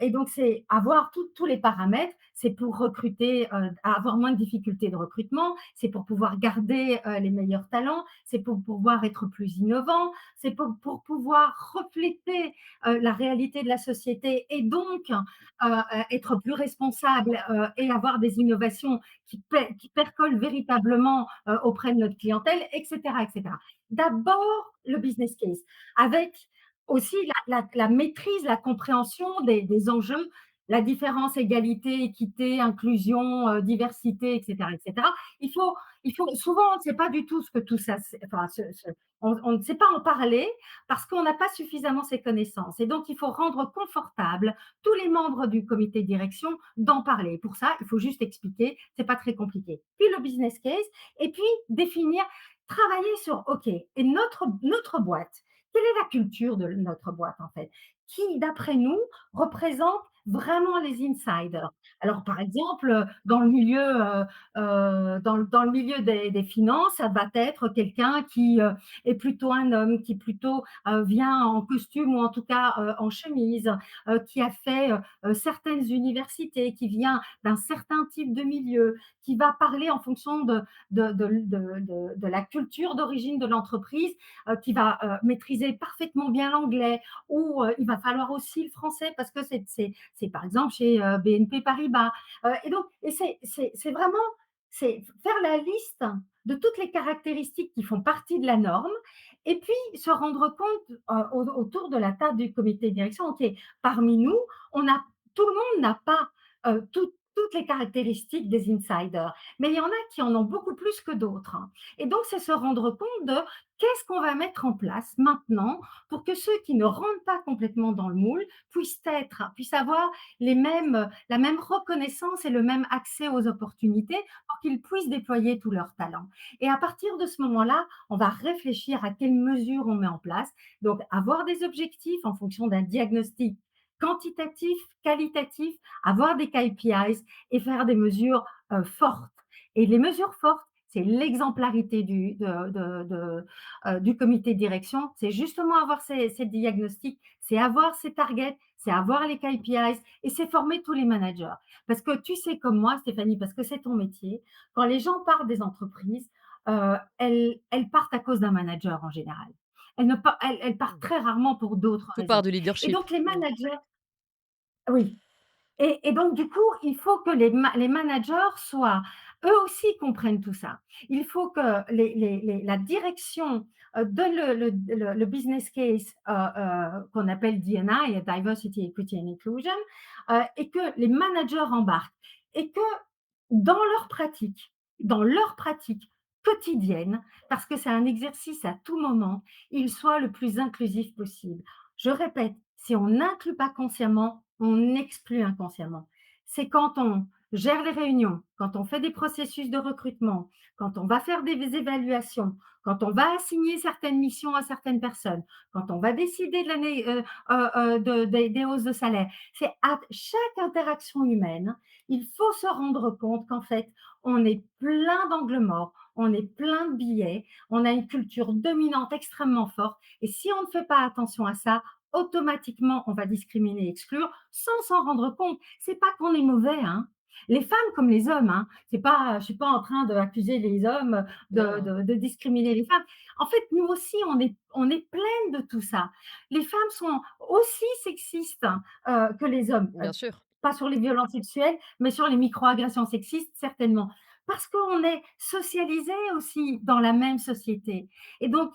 Et donc, c'est avoir tous les paramètres. C'est pour recruter, avoir moins de difficultés de recrutement. C'est pour pouvoir garder les meilleurs talents. C'est pour pouvoir être plus innovant. C'est pour pouvoir refléter la réalité de la société et donc être plus responsable et avoir des innovations qui percolent véritablement auprès de notre clientèle, etc., etc. D'abord, le business case, avec aussi la maîtrise, la compréhension des enjeux, la différence, égalité, équité, inclusion, diversité, etc., etc. Il faut, souvent, on ne sait pas du tout ce que tout ça, enfin, on ne sait pas en parler parce qu'on n'a pas suffisamment ces connaissances. Et donc, il faut rendre confortable tous les membres du comité de direction d'en parler. Pour ça, il faut juste expliquer, c'est pas très compliqué. Puis le business case, et puis définir, travailler sur, OK, et notre boîte, quelle est la culture de notre boîte en fait? qui, d'après nous, représentent vraiment les insiders. Alors, par exemple, dans le milieu, dans le milieu des finances, ça va être quelqu'un qui, est plutôt un homme, qui plutôt, vient en costume ou en tout cas, en chemise, qui a fait, certaines universités, qui vient d'un certain type de milieu, qui va parler en fonction de la culture d'origine de l'entreprise, qui va maîtriser parfaitement bien l'anglais, ou il va falloir aussi le français parce que c'est par exemple chez BNP Paribas. Et donc, c'est vraiment c'est faire la liste de toutes les caractéristiques qui font partie de la norme et puis se rendre compte autour de la table du comité de direction, ok, parmi nous, on a, tout le monde n'a pas toutes les caractéristiques des insiders, mais il y en a qui en ont beaucoup plus que d'autres. Et donc, c'est se rendre compte de qu'est-ce qu'on va mettre en place maintenant pour que ceux qui ne rentrent pas complètement dans le moule puissent avoir la même reconnaissance et le même accès aux opportunités pour qu'ils puissent déployer tous leurs talents. Et à partir de ce moment-là, on va réfléchir à quelles mesures on met en place. Donc, avoir des objectifs en fonction d'un diagnostic quantitatif, qualitatif, avoir des KPIs et faire des mesures fortes. Et les mesures fortes, c'est l'exemplarité du comité de direction, c'est justement avoir ces diagnostics, c'est avoir ces targets, c'est avoir les KPIs et c'est former tous les managers. Parce que tu sais comme moi, Stéphanie, parce que c'est ton métier, quand les gens partent des entreprises, elles partent à cause d'un manager en général. Elles partent Mmh. très rarement pour d'autres Tout part raisons. du Et leadership. donc les Mmh. managers, oui, et donc, du coup, il faut que les managers soient, eux aussi, comprennent tout ça. Il faut que la direction donne le business case qu'on appelle D&I, Diversity, Equity and Inclusion, et que les managers embarquent. Et que dans leur pratique quotidienne, parce que c'est un exercice à tout moment, ils soient le plus inclusifs possible. Je répète, si on n'inclut pas consciemment, on exclut inconsciemment. C'est quand on gère les réunions, quand on fait des processus de recrutement, quand on va faire des évaluations, quand on va assigner certaines missions à certaines personnes, quand on va décider de des hausses de salaire. C'est à chaque interaction humaine, il faut se rendre compte qu'en fait, on est plein d'angles morts, on est plein de biais, on a une culture dominante extrêmement forte. Et si on ne fait pas attention à ça, automatiquement, on va discriminer et exclure sans s'en rendre compte. C'est pas qu'on est mauvais, hein. Les femmes comme les hommes, hein. C'est pas, je suis pas en train d'accuser les hommes Non, non, de discriminer les femmes. En fait, nous aussi, on est pleines de tout ça. Les femmes sont aussi sexistes que les hommes. bien sûr. Pas sur les violences sexuelles, mais sur les microagressions sexistes, certainement. Parce qu'on est socialisé aussi dans la même société. Et donc,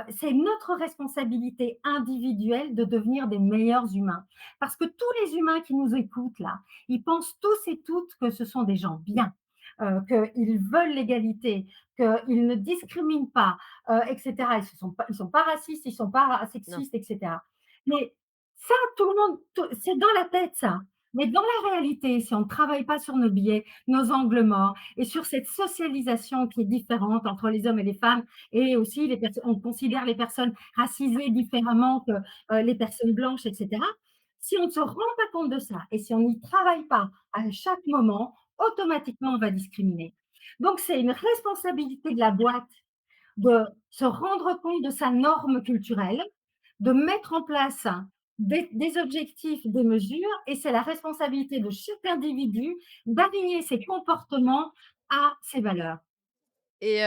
c'est notre responsabilité individuelle de devenir des meilleurs humains. Parce que tous les humains qui nous écoutent là, ils pensent tous et toutes que ce sont des gens bien, qu'ils veulent l'égalité, qu'ils ne discriminent pas, etc. Ils sont pas racistes, ils sont pas Non. sexistes, etc. Mais ça, tout le monde, c'est dans la tête, ça. Mais dans la réalité, si on ne travaille pas sur nos biais, nos angles morts et sur cette socialisation qui est différente entre les hommes et les femmes, et aussi on considère les personnes racisées différemment que les personnes blanches, etc. Si on ne se rend pas compte de ça et si on n'y travaille pas à chaque moment, automatiquement on va discriminer. Donc c'est une responsabilité de la boîte de se rendre compte de sa norme culturelle, de mettre en place des objectifs, des mesures, et c'est la responsabilité de chaque individu d'aligner ses comportements à ses valeurs. Et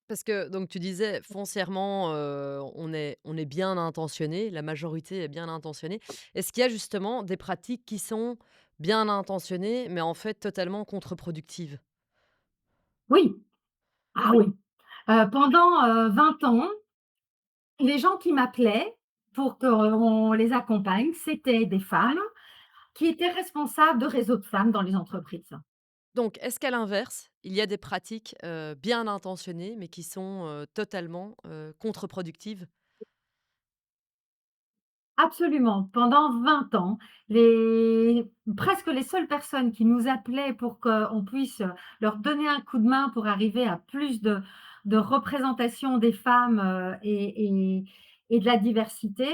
parce que donc tu disais foncièrement, on est bien intentionné, la majorité est bien intentionnée. Est-ce qu'il y a justement des pratiques qui sont bien intentionnées, mais en fait totalement contre-productives? Oui, ah oui. Pendant 20 ans, les gens qui m'appelaient pour qu'on les accompagne, c'était des femmes qui étaient responsables de réseaux de femmes dans les entreprises. Donc est-ce qu'à l'inverse, il y a des pratiques, bien intentionnées, mais qui sont, totalement, contre-productives? Absolument. Pendant 20 ans, presque les seules personnes qui nous appelaient pour qu'on puisse leur donner un coup de main pour arriver à plus de représentation des femmes et de la diversité,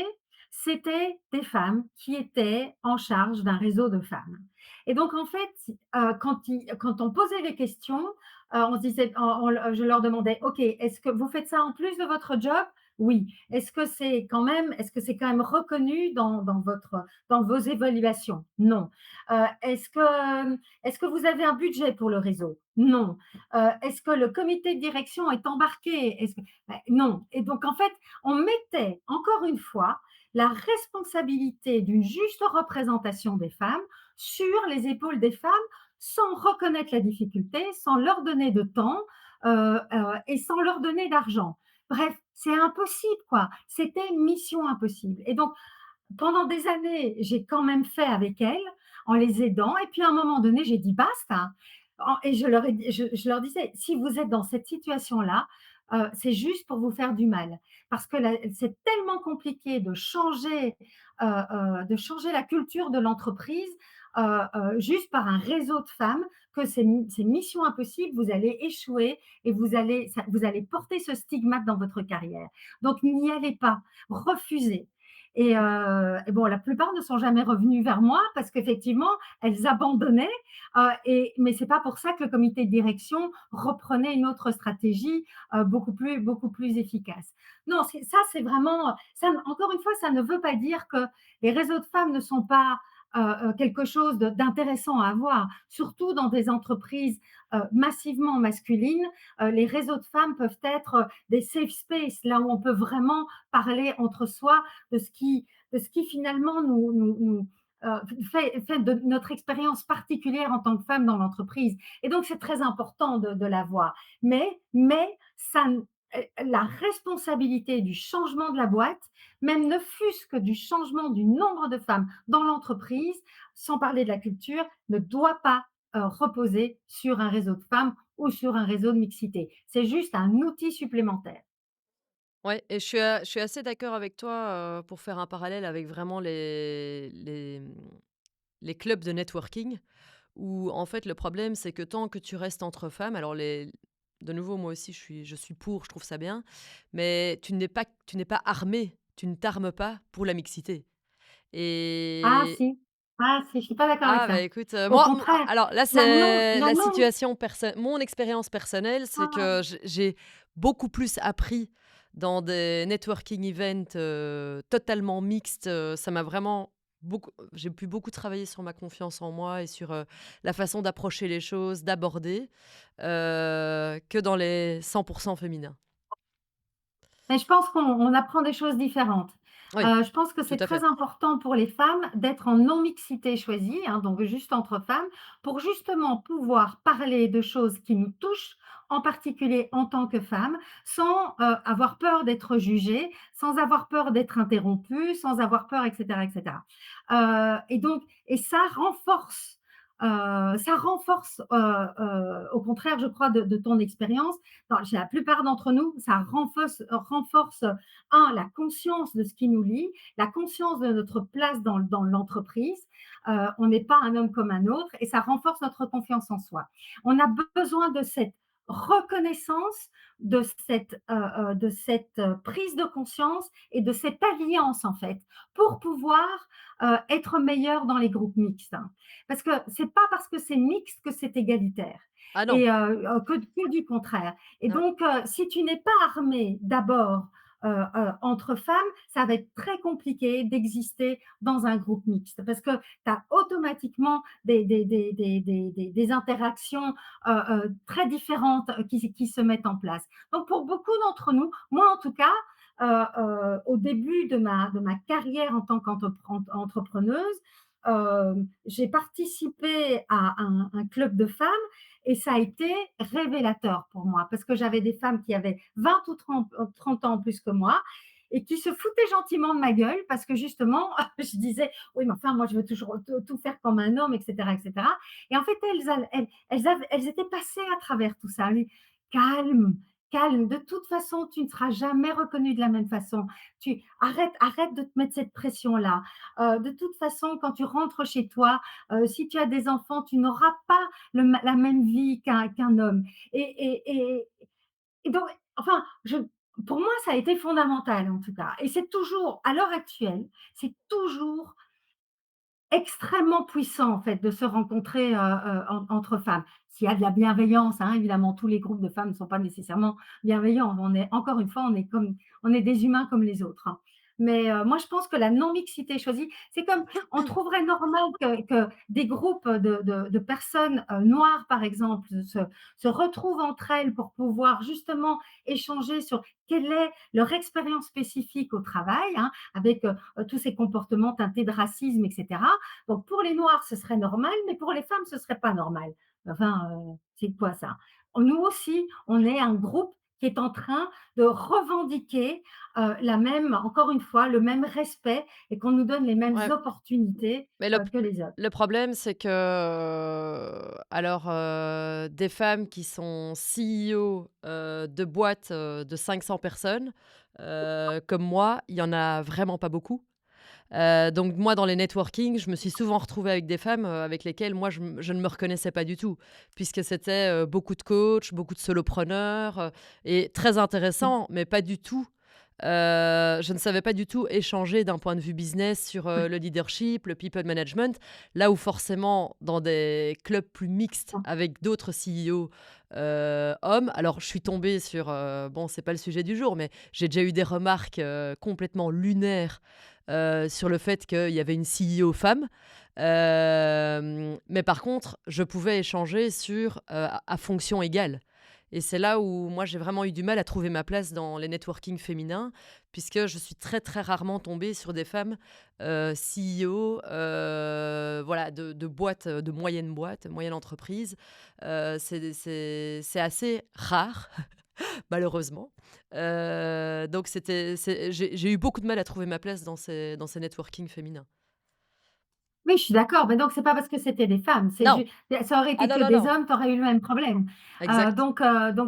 c'était des femmes qui étaient en charge d'un réseau de femmes. Et donc en fait, quand on posait les questions, on se disait je leur demandais: «OK, est-ce que vous faites ça en plus de votre job?» «Oui». Est-ce que c'est quand même reconnu dans vos évaluations?» «Non». Est-ce que vous avez un budget pour le réseau?» «Non». Est-ce que le comité de direction est embarqué? Est-ce que non. Et donc en fait, on mettait encore une fois la responsabilité d'une juste représentation des femmes sur les épaules des femmes, sans reconnaître la difficulté, sans leur donner de temps et sans leur donner d'argent. Bref, c'est impossible, quoi. C'était mission impossible. Et donc, pendant des années, j'ai quand même fait avec elles, en les aidant. Et puis à un moment donné, j'ai dit basta. Et je leur disais, si vous êtes dans cette situation-là, c'est juste pour vous faire du mal. Parce que c'est tellement compliqué de changer la culture de l'entreprise juste par un réseau de femmes que c'est mission impossible, vous allez échouer et vous allez porter ce stigmate dans votre carrière. Donc n'y allez pas, refusez. Et bon, la plupart ne sont jamais revenues vers moi parce qu'effectivement, elles abandonnaient. Mais c'est pas pour ça que le comité de direction reprenait une autre stratégie beaucoup plus efficace. Non, c'est vraiment ça. Encore une fois, ça ne veut pas dire que les réseaux de femmes ne sont pas quelque chose d'intéressant à avoir, surtout dans des entreprises massivement masculines. Les réseaux de femmes peuvent être des safe space, là où on peut vraiment parler entre soi de ce qui finalement euh, fait de notre expérience particulière en tant que femme dans l'entreprise. Et donc, c'est très important de l'avoir. Mais ça, la responsabilité du changement de la boîte, même ne fût-ce que du changement du nombre de femmes dans l'entreprise, sans parler de la culture, ne doit pas reposer sur un réseau de femmes ou sur un réseau de mixité. C'est juste un outil supplémentaire. Ouais, et je suis assez d'accord avec toi, pour faire un parallèle avec vraiment les clubs de networking où en fait le problème c'est que tant que tu restes entre femmes, alors les de nouveau moi aussi je suis pour, je trouve ça bien, mais tu n'es pas armé, tu ne t'armes pas pour la mixité Ah et si, ah si, je suis pas d'accord avec ah bah ça. écoute, Au moi contraire, alors là c'est la la non situation mon expérience personnelle, c'est ah, que j'ai beaucoup plus appris dans des networking events, totalement mixtes, ça m'a vraiment beaucoup j'ai pu beaucoup travailler sur ma confiance en moi et sur, la façon d'approcher les choses, d'aborder, que dans les 100 féminins. mais je pense qu'on apprend des choses différentes. Oui, Je pense que tout c'est à très fait. important pour les femmes d'être en non-mixité choisie, hein, donc juste entre femmes, pour justement pouvoir parler de choses qui nous touchent, en particulier en tant que femmes, sans, avoir peur d'être jugées, sans avoir peur d'être interrompues, sans avoir peur et cetera et cetera. Et ça renforce, au contraire, je crois, de ton expérience, chez la plupart d'entre nous, ça renforce la conscience de ce qui nous lie, la conscience de notre place dans l'entreprise. On n'est pas un homme comme un autre et ça renforce notre confiance en soi. On a besoin de cette reconnaissance, de cette prise de conscience et de cette alliance, en fait, pour pouvoir être meilleur dans les groupes mixtes. Parce que c'est pas parce que c'est mixte que c'est égalitaire Ah non, et que du contraire. Et non. donc, si tu n'es pas armé d'abord entre femmes, ça va être très compliqué d'exister dans un groupe mixte parce que tu as automatiquement des interactions très différentes qui se mettent en place. Donc, pour beaucoup d'entre nous, moi en tout cas, au début de ma carrière en tant qu'entrepreneuse, j'ai participé à un club de femmes et ça a été révélateur pour moi parce que j'avais des femmes qui avaient 20 ou 30 ans en plus que moi et qui se foutaient gentiment de ma gueule parce que justement, je disais, oui, mais enfin, moi, je veux toujours tout faire comme un homme, etc., etc. Et en fait, elles étaient passées à travers tout ça. Mais calme, calme. De toute façon, tu ne seras jamais reconnue de la même façon. Arrête de te mettre cette pression-là. De toute façon, quand tu rentres chez toi, si tu as des enfants, tu n'auras pas la même vie qu'un homme. Et, et, et, et donc, enfin, Pour moi, ça a été fondamental en tout cas et c'est toujours à l'heure actuelle, c'est toujours extrêmement puissant en fait de se rencontrer, entre femmes. S'il y a de la bienveillance, hein, évidemment, tous les groupes de femmes ne sont pas nécessairement bienveillants. On est encore une fois, on est des humains comme les autres, hein. Mais, moi je pense que la non-mixité choisie, c'est comme on trouverait normal que des groupes de personnes, noires par exemple, se retrouvent entre elles pour pouvoir justement échanger sur quelle est leur expérience spécifique au travail, hein, avec, tous ces comportements teintés de racisme et cetera. Donc pour les noirs, ce serait normal, mais pour les femmes, ce serait pas normal. Enfin, c'est quoi ça? Nous aussi, on est un groupe qui est en train de revendiquer, la même encore une fois, le même respect et qu'on nous donne les mêmes Ouais, opportunités, mais que les hommes. le problème, c'est que, alors, des femmes qui sont CEO, de boîtes, de 500 personnes, comme moi, il y en a vraiment pas beaucoup. Donc moi, dans les networking, je me suis souvent retrouvée avec des femmes, avec lesquelles moi je ne me reconnaissais pas du tout, puisque c'était, beaucoup de coachs, beaucoup de solopreneurs, et très intéressant, mais pas du tout. Je ne savais pas du tout échanger d'un point de vue business sur, le leadership, le people management. Là où forcément dans des clubs plus mixtes avec d'autres CEO, hommes, alors je suis tombée sur, bon, c'est pas le sujet du jour, mais j'ai déjà eu des remarques, complètement lunaires, sur le fait qu'il y avait une CEO femme. Mais par contre, je pouvais échanger sur, à fonction égale. Et c'est là où moi j'ai vraiment eu du mal à trouver ma place dans les networking féminins, puisque je suis très, très rarement tombée sur des femmes, CEO, voilà, de boîtes, de moyennes boîtes, moyennes entreprises. C'est assez rare, malheureusement. Donc j'ai eu beaucoup de mal à trouver ma place dans ces networking féminins. Oui, je suis d'accord, mais donc c'est pas parce que c'était des femmes, c'est Non! ju ça aurait Ah été non, que non, des non. hommes, tu aurais eu le même problème. Exact. Donc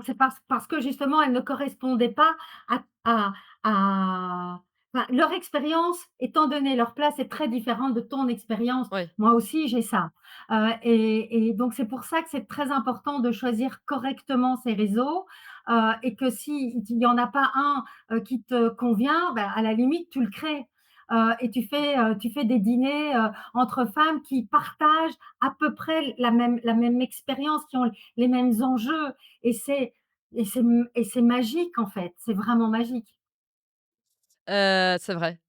c'est parce que justement elles ne correspondaient pas à enfin leur expérience, étant donné leur place est très différente de ton expérience. Ouais. Moi aussi j'ai ça. Et donc c'est pour ça que c'est très important de choisir correctement ses réseaux, et que si il y en a pas un, qui te convient, bah, à la limite tu le crées. Et tu fais des dîners, entre femmes qui partagent à peu près la même expérience, qui ont les mêmes enjeux et c'est magique en fait, c'est vraiment magique. C'est vrai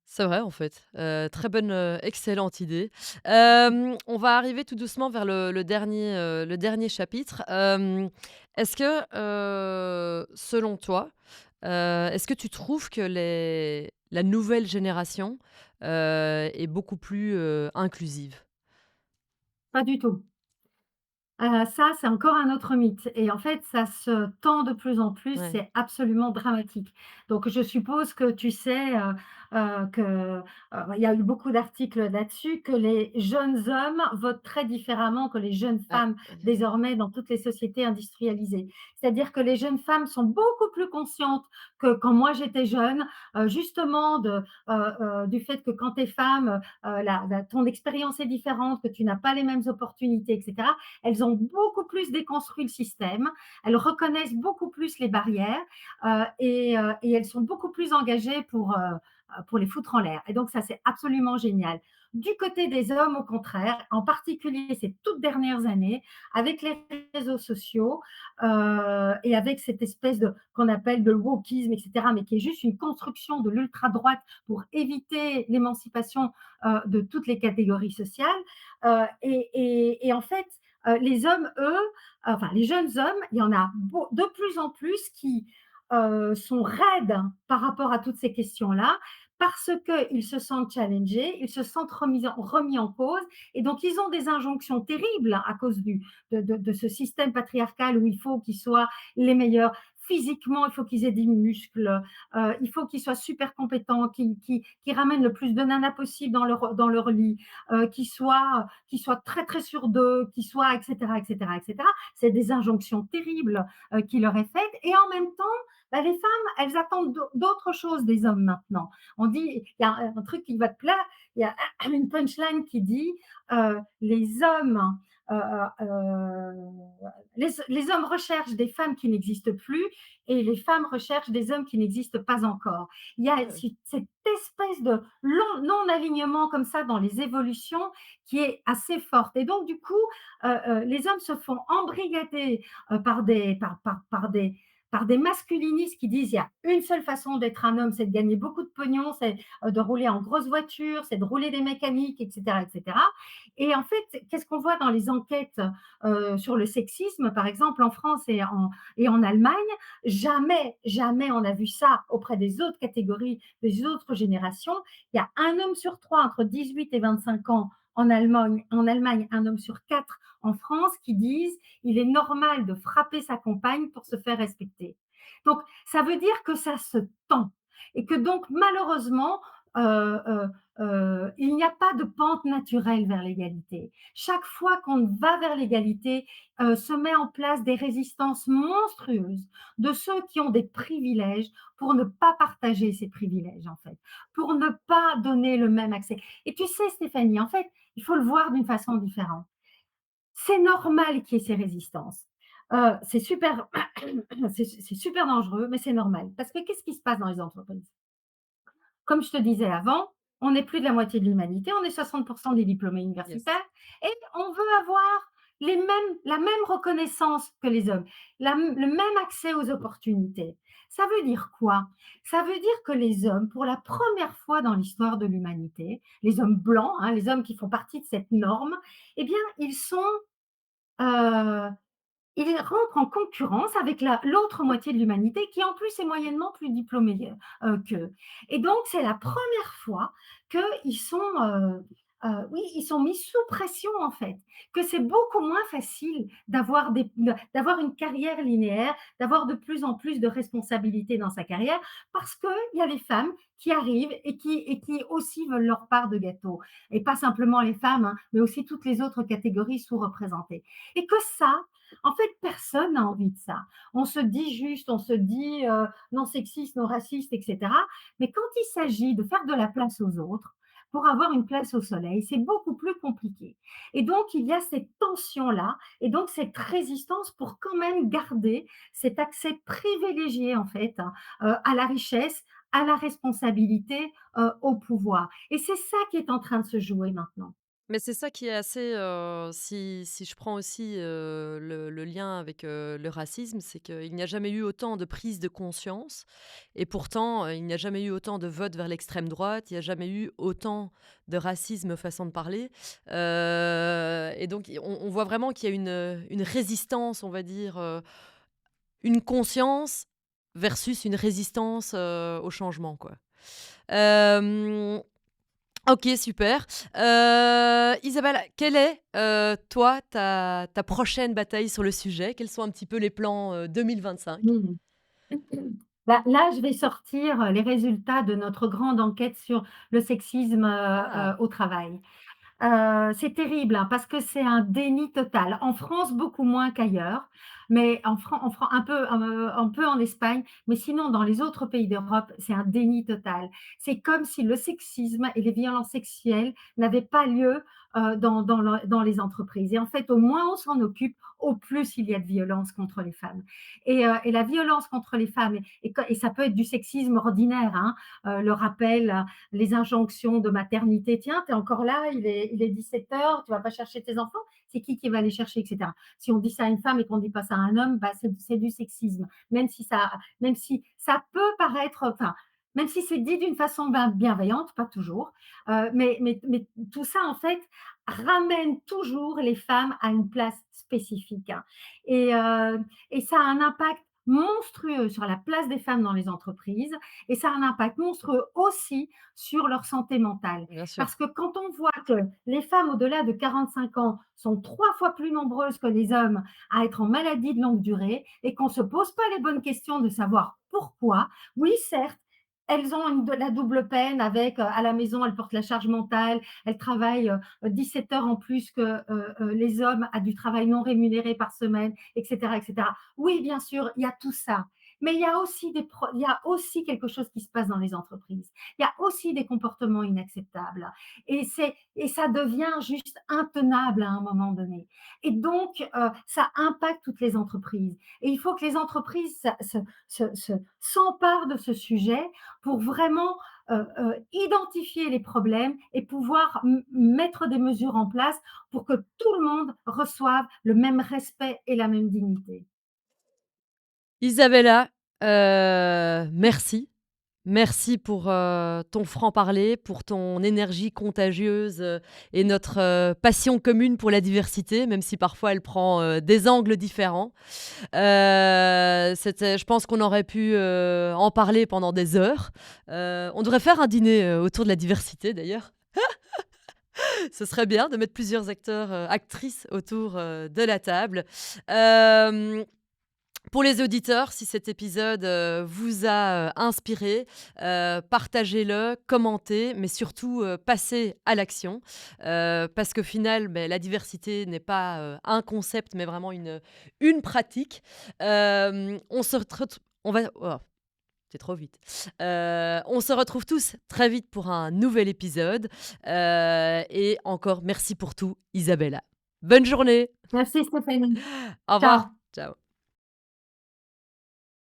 en fait. Très bonne, excellente idée. On va arriver tout doucement vers le dernier chapitre. Est-ce que, selon toi, est-ce que tu trouves que la nouvelle génération, est beaucoup plus, inclusive? Pas du tout. Ça, c'est encore un autre mythe et en fait, ça se tend de plus en plus, Ouais, c'est absolument dramatique. Donc je suppose que tu sais, que, il y a eu beaucoup d'articles là-dessus, que les jeunes hommes votent très différemment que les jeunes ouais, femmes ouais. désormais dans toutes les sociétés industrialisées. C'est-à-dire que les jeunes femmes sont beaucoup plus conscientes que quand moi j'étais jeune, justement du fait que quand tu es femme, ton expérience est différente, que tu n'as pas les mêmes opportunités et cetera. Elles ont beaucoup plus déconstruit le système, elles reconnaissent beaucoup plus les barrières, et elles sont beaucoup plus engagées pour les foutre en l'air. Et donc ça, c'est absolument génial. Du côté des hommes, au contraire, en particulier ces toutes dernières années, avec les réseaux sociaux, et avec cette espèce de qu'on appelle de wokisme, etc., mais qui est juste une construction de l'ultra-droite pour éviter l'émancipation, de toutes les catégories sociales. Et en fait, les hommes, eux, enfin les jeunes hommes, il y en a de plus en plus qui sont raides par rapport à toutes ces questions-là, parce qu'ils se sentent challengés, ils se sentent remis en cause, et donc ils ont des injonctions terribles à cause de ce système patriarcal où il faut qu'ils soient les meilleurs. Physiquement, il faut qu'ils aient des muscles, il faut qu'ils soient super compétents, qu'ils ramènent le plus de nanas possible dans leur lit, qu'ils soient très très sûrs d'eux, qu'ils soient, etc., etc., etc. C'est des injonctions terribles qui leur est faite. Et en même temps, bah, les femmes, elles attendent d'autres choses des hommes maintenant. On dit, il y a un truc qui va te plaire, il y a une punchline qui dit les hommes les hommes recherchent des femmes qui n'existent plus et les femmes recherchent des hommes qui n'existent pas encore. Il y a Ouais. cette espèce de non-alignement comme ça dans les évolutions qui est assez forte. Et donc, du coup, les hommes se font embrigader par des masculinistes qui disent il y a une seule façon d'être un homme, c'est de gagner beaucoup de pognon, c'est de rouler en grosse voiture, c'est de rouler des mécaniques, etc., etc. Et en fait, qu'est-ce qu'on voit dans les enquêtes sur le sexisme, par exemple en France et en Allemagne? Jamais, jamais on a vu ça auprès des autres catégories, des autres générations. Il y a un homme sur trois entre 18 et 25 ans en Allemagne, un homme sur quatre en France qui disent il est normal de frapper sa compagne pour se faire respecter. Donc, ça veut dire que ça se tend et que donc malheureusement, il n'y a pas de pente naturelle vers l'égalité. Chaque fois qu'on va vers l'égalité, se met en place des résistances monstrueuses de ceux qui ont des privilèges pour ne pas partager ces privilèges, en fait, pour ne pas donner le même accès. Et tu sais, Stéphanie, en fait, il faut le voir d'une façon différente. C'est normal qu'il y ait ces résistances. C'est super, c'est super dangereux, mais c'est normal. Parce que qu'est-ce qui se passe dans les entreprises? Comme je te disais avant, on est plus de la moitié de l'humanité, on est 60% des diplômés Yes. universitaires et on veut avoir la même reconnaissance que les hommes, le même accès aux opportunités. Ça veut dire quoi? Ça veut dire que les hommes, pour la première fois dans l'histoire de l'humanité, les hommes blancs, hein, les hommes qui font partie de cette norme, eh bien, euh, ils rentrent en concurrence avec l'autre moitié de l'humanité qui en plus est moyennement plus diplômée qu'eux. Et donc c'est la première fois qu'ils sont, oui, ils sont mis sous pression en fait, que c'est beaucoup moins facile d'avoir une carrière linéaire, d'avoir de plus en plus de responsabilités dans sa carrière, parce qu'il y a les femmes qui arrivent et qui aussi veulent leur part de gâteau. Et pas simplement les femmes, hein, mais aussi toutes les autres catégories sous-représentées. Et que ça, en fait, personne n'a envie de ça. On se dit juste, on se dit non sexiste, non raciste, etc. Mais quand il s'agit de faire de la place aux autres, pour avoir une place au soleil, c'est beaucoup plus compliqué. Et donc, il y a cette tension-là, et donc cette résistance pour quand même garder cet accès privilégié, en fait, hein, à la richesse, à la responsabilité, au pouvoir. Et c'est ça qui est en train de se jouer maintenant. Mais c'est ça qui est assez, si je prends aussi, le lien avec, le racisme, c'est qu'il n'y a jamais eu autant de prise de conscience et pourtant, il n'y a jamais eu autant de votes vers l'extrême droite, il n'y a jamais eu autant de racisme, façon de parler, et donc on voit vraiment qu'il y a une résistance, on va dire, une conscience versus une résistance, au changement, quoi. Hem OK, super. Isabelle, quelle est, toi, ta prochaine bataille sur le sujet? Quels sont un petit peu les plans, 2025? Mmh. Là, je vais sortir les résultats de notre grande enquête sur le sexisme Ah! au travail. C'est terrible, hein, parce que c'est un déni total. En France, beaucoup moins qu'ailleurs, mais un peu en Espagne, mais sinon dans les autres pays d'Europe, c'est un déni total. C'est comme si le sexisme et les violences sexuelles n'avaient pas lieu, dans les entreprises et en fait, au moins on s'en occupe, au plus il y a de violence contre les femmes et la violence contre les femmes et ça peut être du sexisme ordinaire, hein, le rappel, les injonctions de maternité. Tiens, tu es encore là, il est 17 heures, tu vas pas chercher tes enfants, c'est qui va les chercher, etc. Si on dit ça à une femme et qu'on ne dit pas ça à un homme, bah, c'est du sexisme. Même si ça peut paraître, enfin, même si c'est dit d'une façon bienveillante, pas toujours, mais tout ça, en fait, ramène toujours les femmes à une place spécifique, hein. Et, euh, et ça a un impact monstrueux sur la place des femmes dans les entreprises et ça a un impact monstrueux aussi sur leur santé mentale. Bien sûr. Parce que quand on voit que les femmes au-delà de 45 ans sont 3 fois plus nombreuses que les hommes à être en maladie de longue durée et qu'on ne se pose pas les bonnes questions de savoir pourquoi, oui, certes, elles ont la double peine avec, à la maison, elles portent la charge mentale, elles travaillent 17 heures en plus que les hommes à du travail non rémunéré par semaine, etc., etc. Oui, bien sûr, il y a tout ça. Mais il y a aussi quelque chose qui se passe dans les entreprises. Il y a aussi des comportements inacceptables et ça devient juste intenable à un moment donné et donc ça impacte toutes les entreprises et il faut que les entreprises s'emparent de ce sujet pour vraiment, identifier les problèmes et pouvoir mettre des mesures en place pour que tout le monde reçoive le même respect et la même dignité. Isabella, merci. Merci pour, ton franc-parler, pour ton énergie contagieuse, et notre, passion commune pour la diversité, même si parfois elle prend, des angles différents. C'était je pense qu'on aurait pu, en parler pendant des heures. On devrait faire un dîner, autour de la diversité d'ailleurs. Ce serait bien de mettre plusieurs acteurs, actrices autour, de la table. Hem Pour les auditeurs, si cet épisode, vous a, inspiré, partagez-le, commentez, mais surtout, passez à l'action. Parce qu'au final, beh, la diversité n'est pas, un concept, mais vraiment une pratique. On se retrouve, on va oh, c'est trop vite. On se retrouve tous très vite pour un nouvel épisode, et encore merci pour tout, Isabella. Bonne journée. Merci Stéphanie. Au revoir. Ciao. Ciao.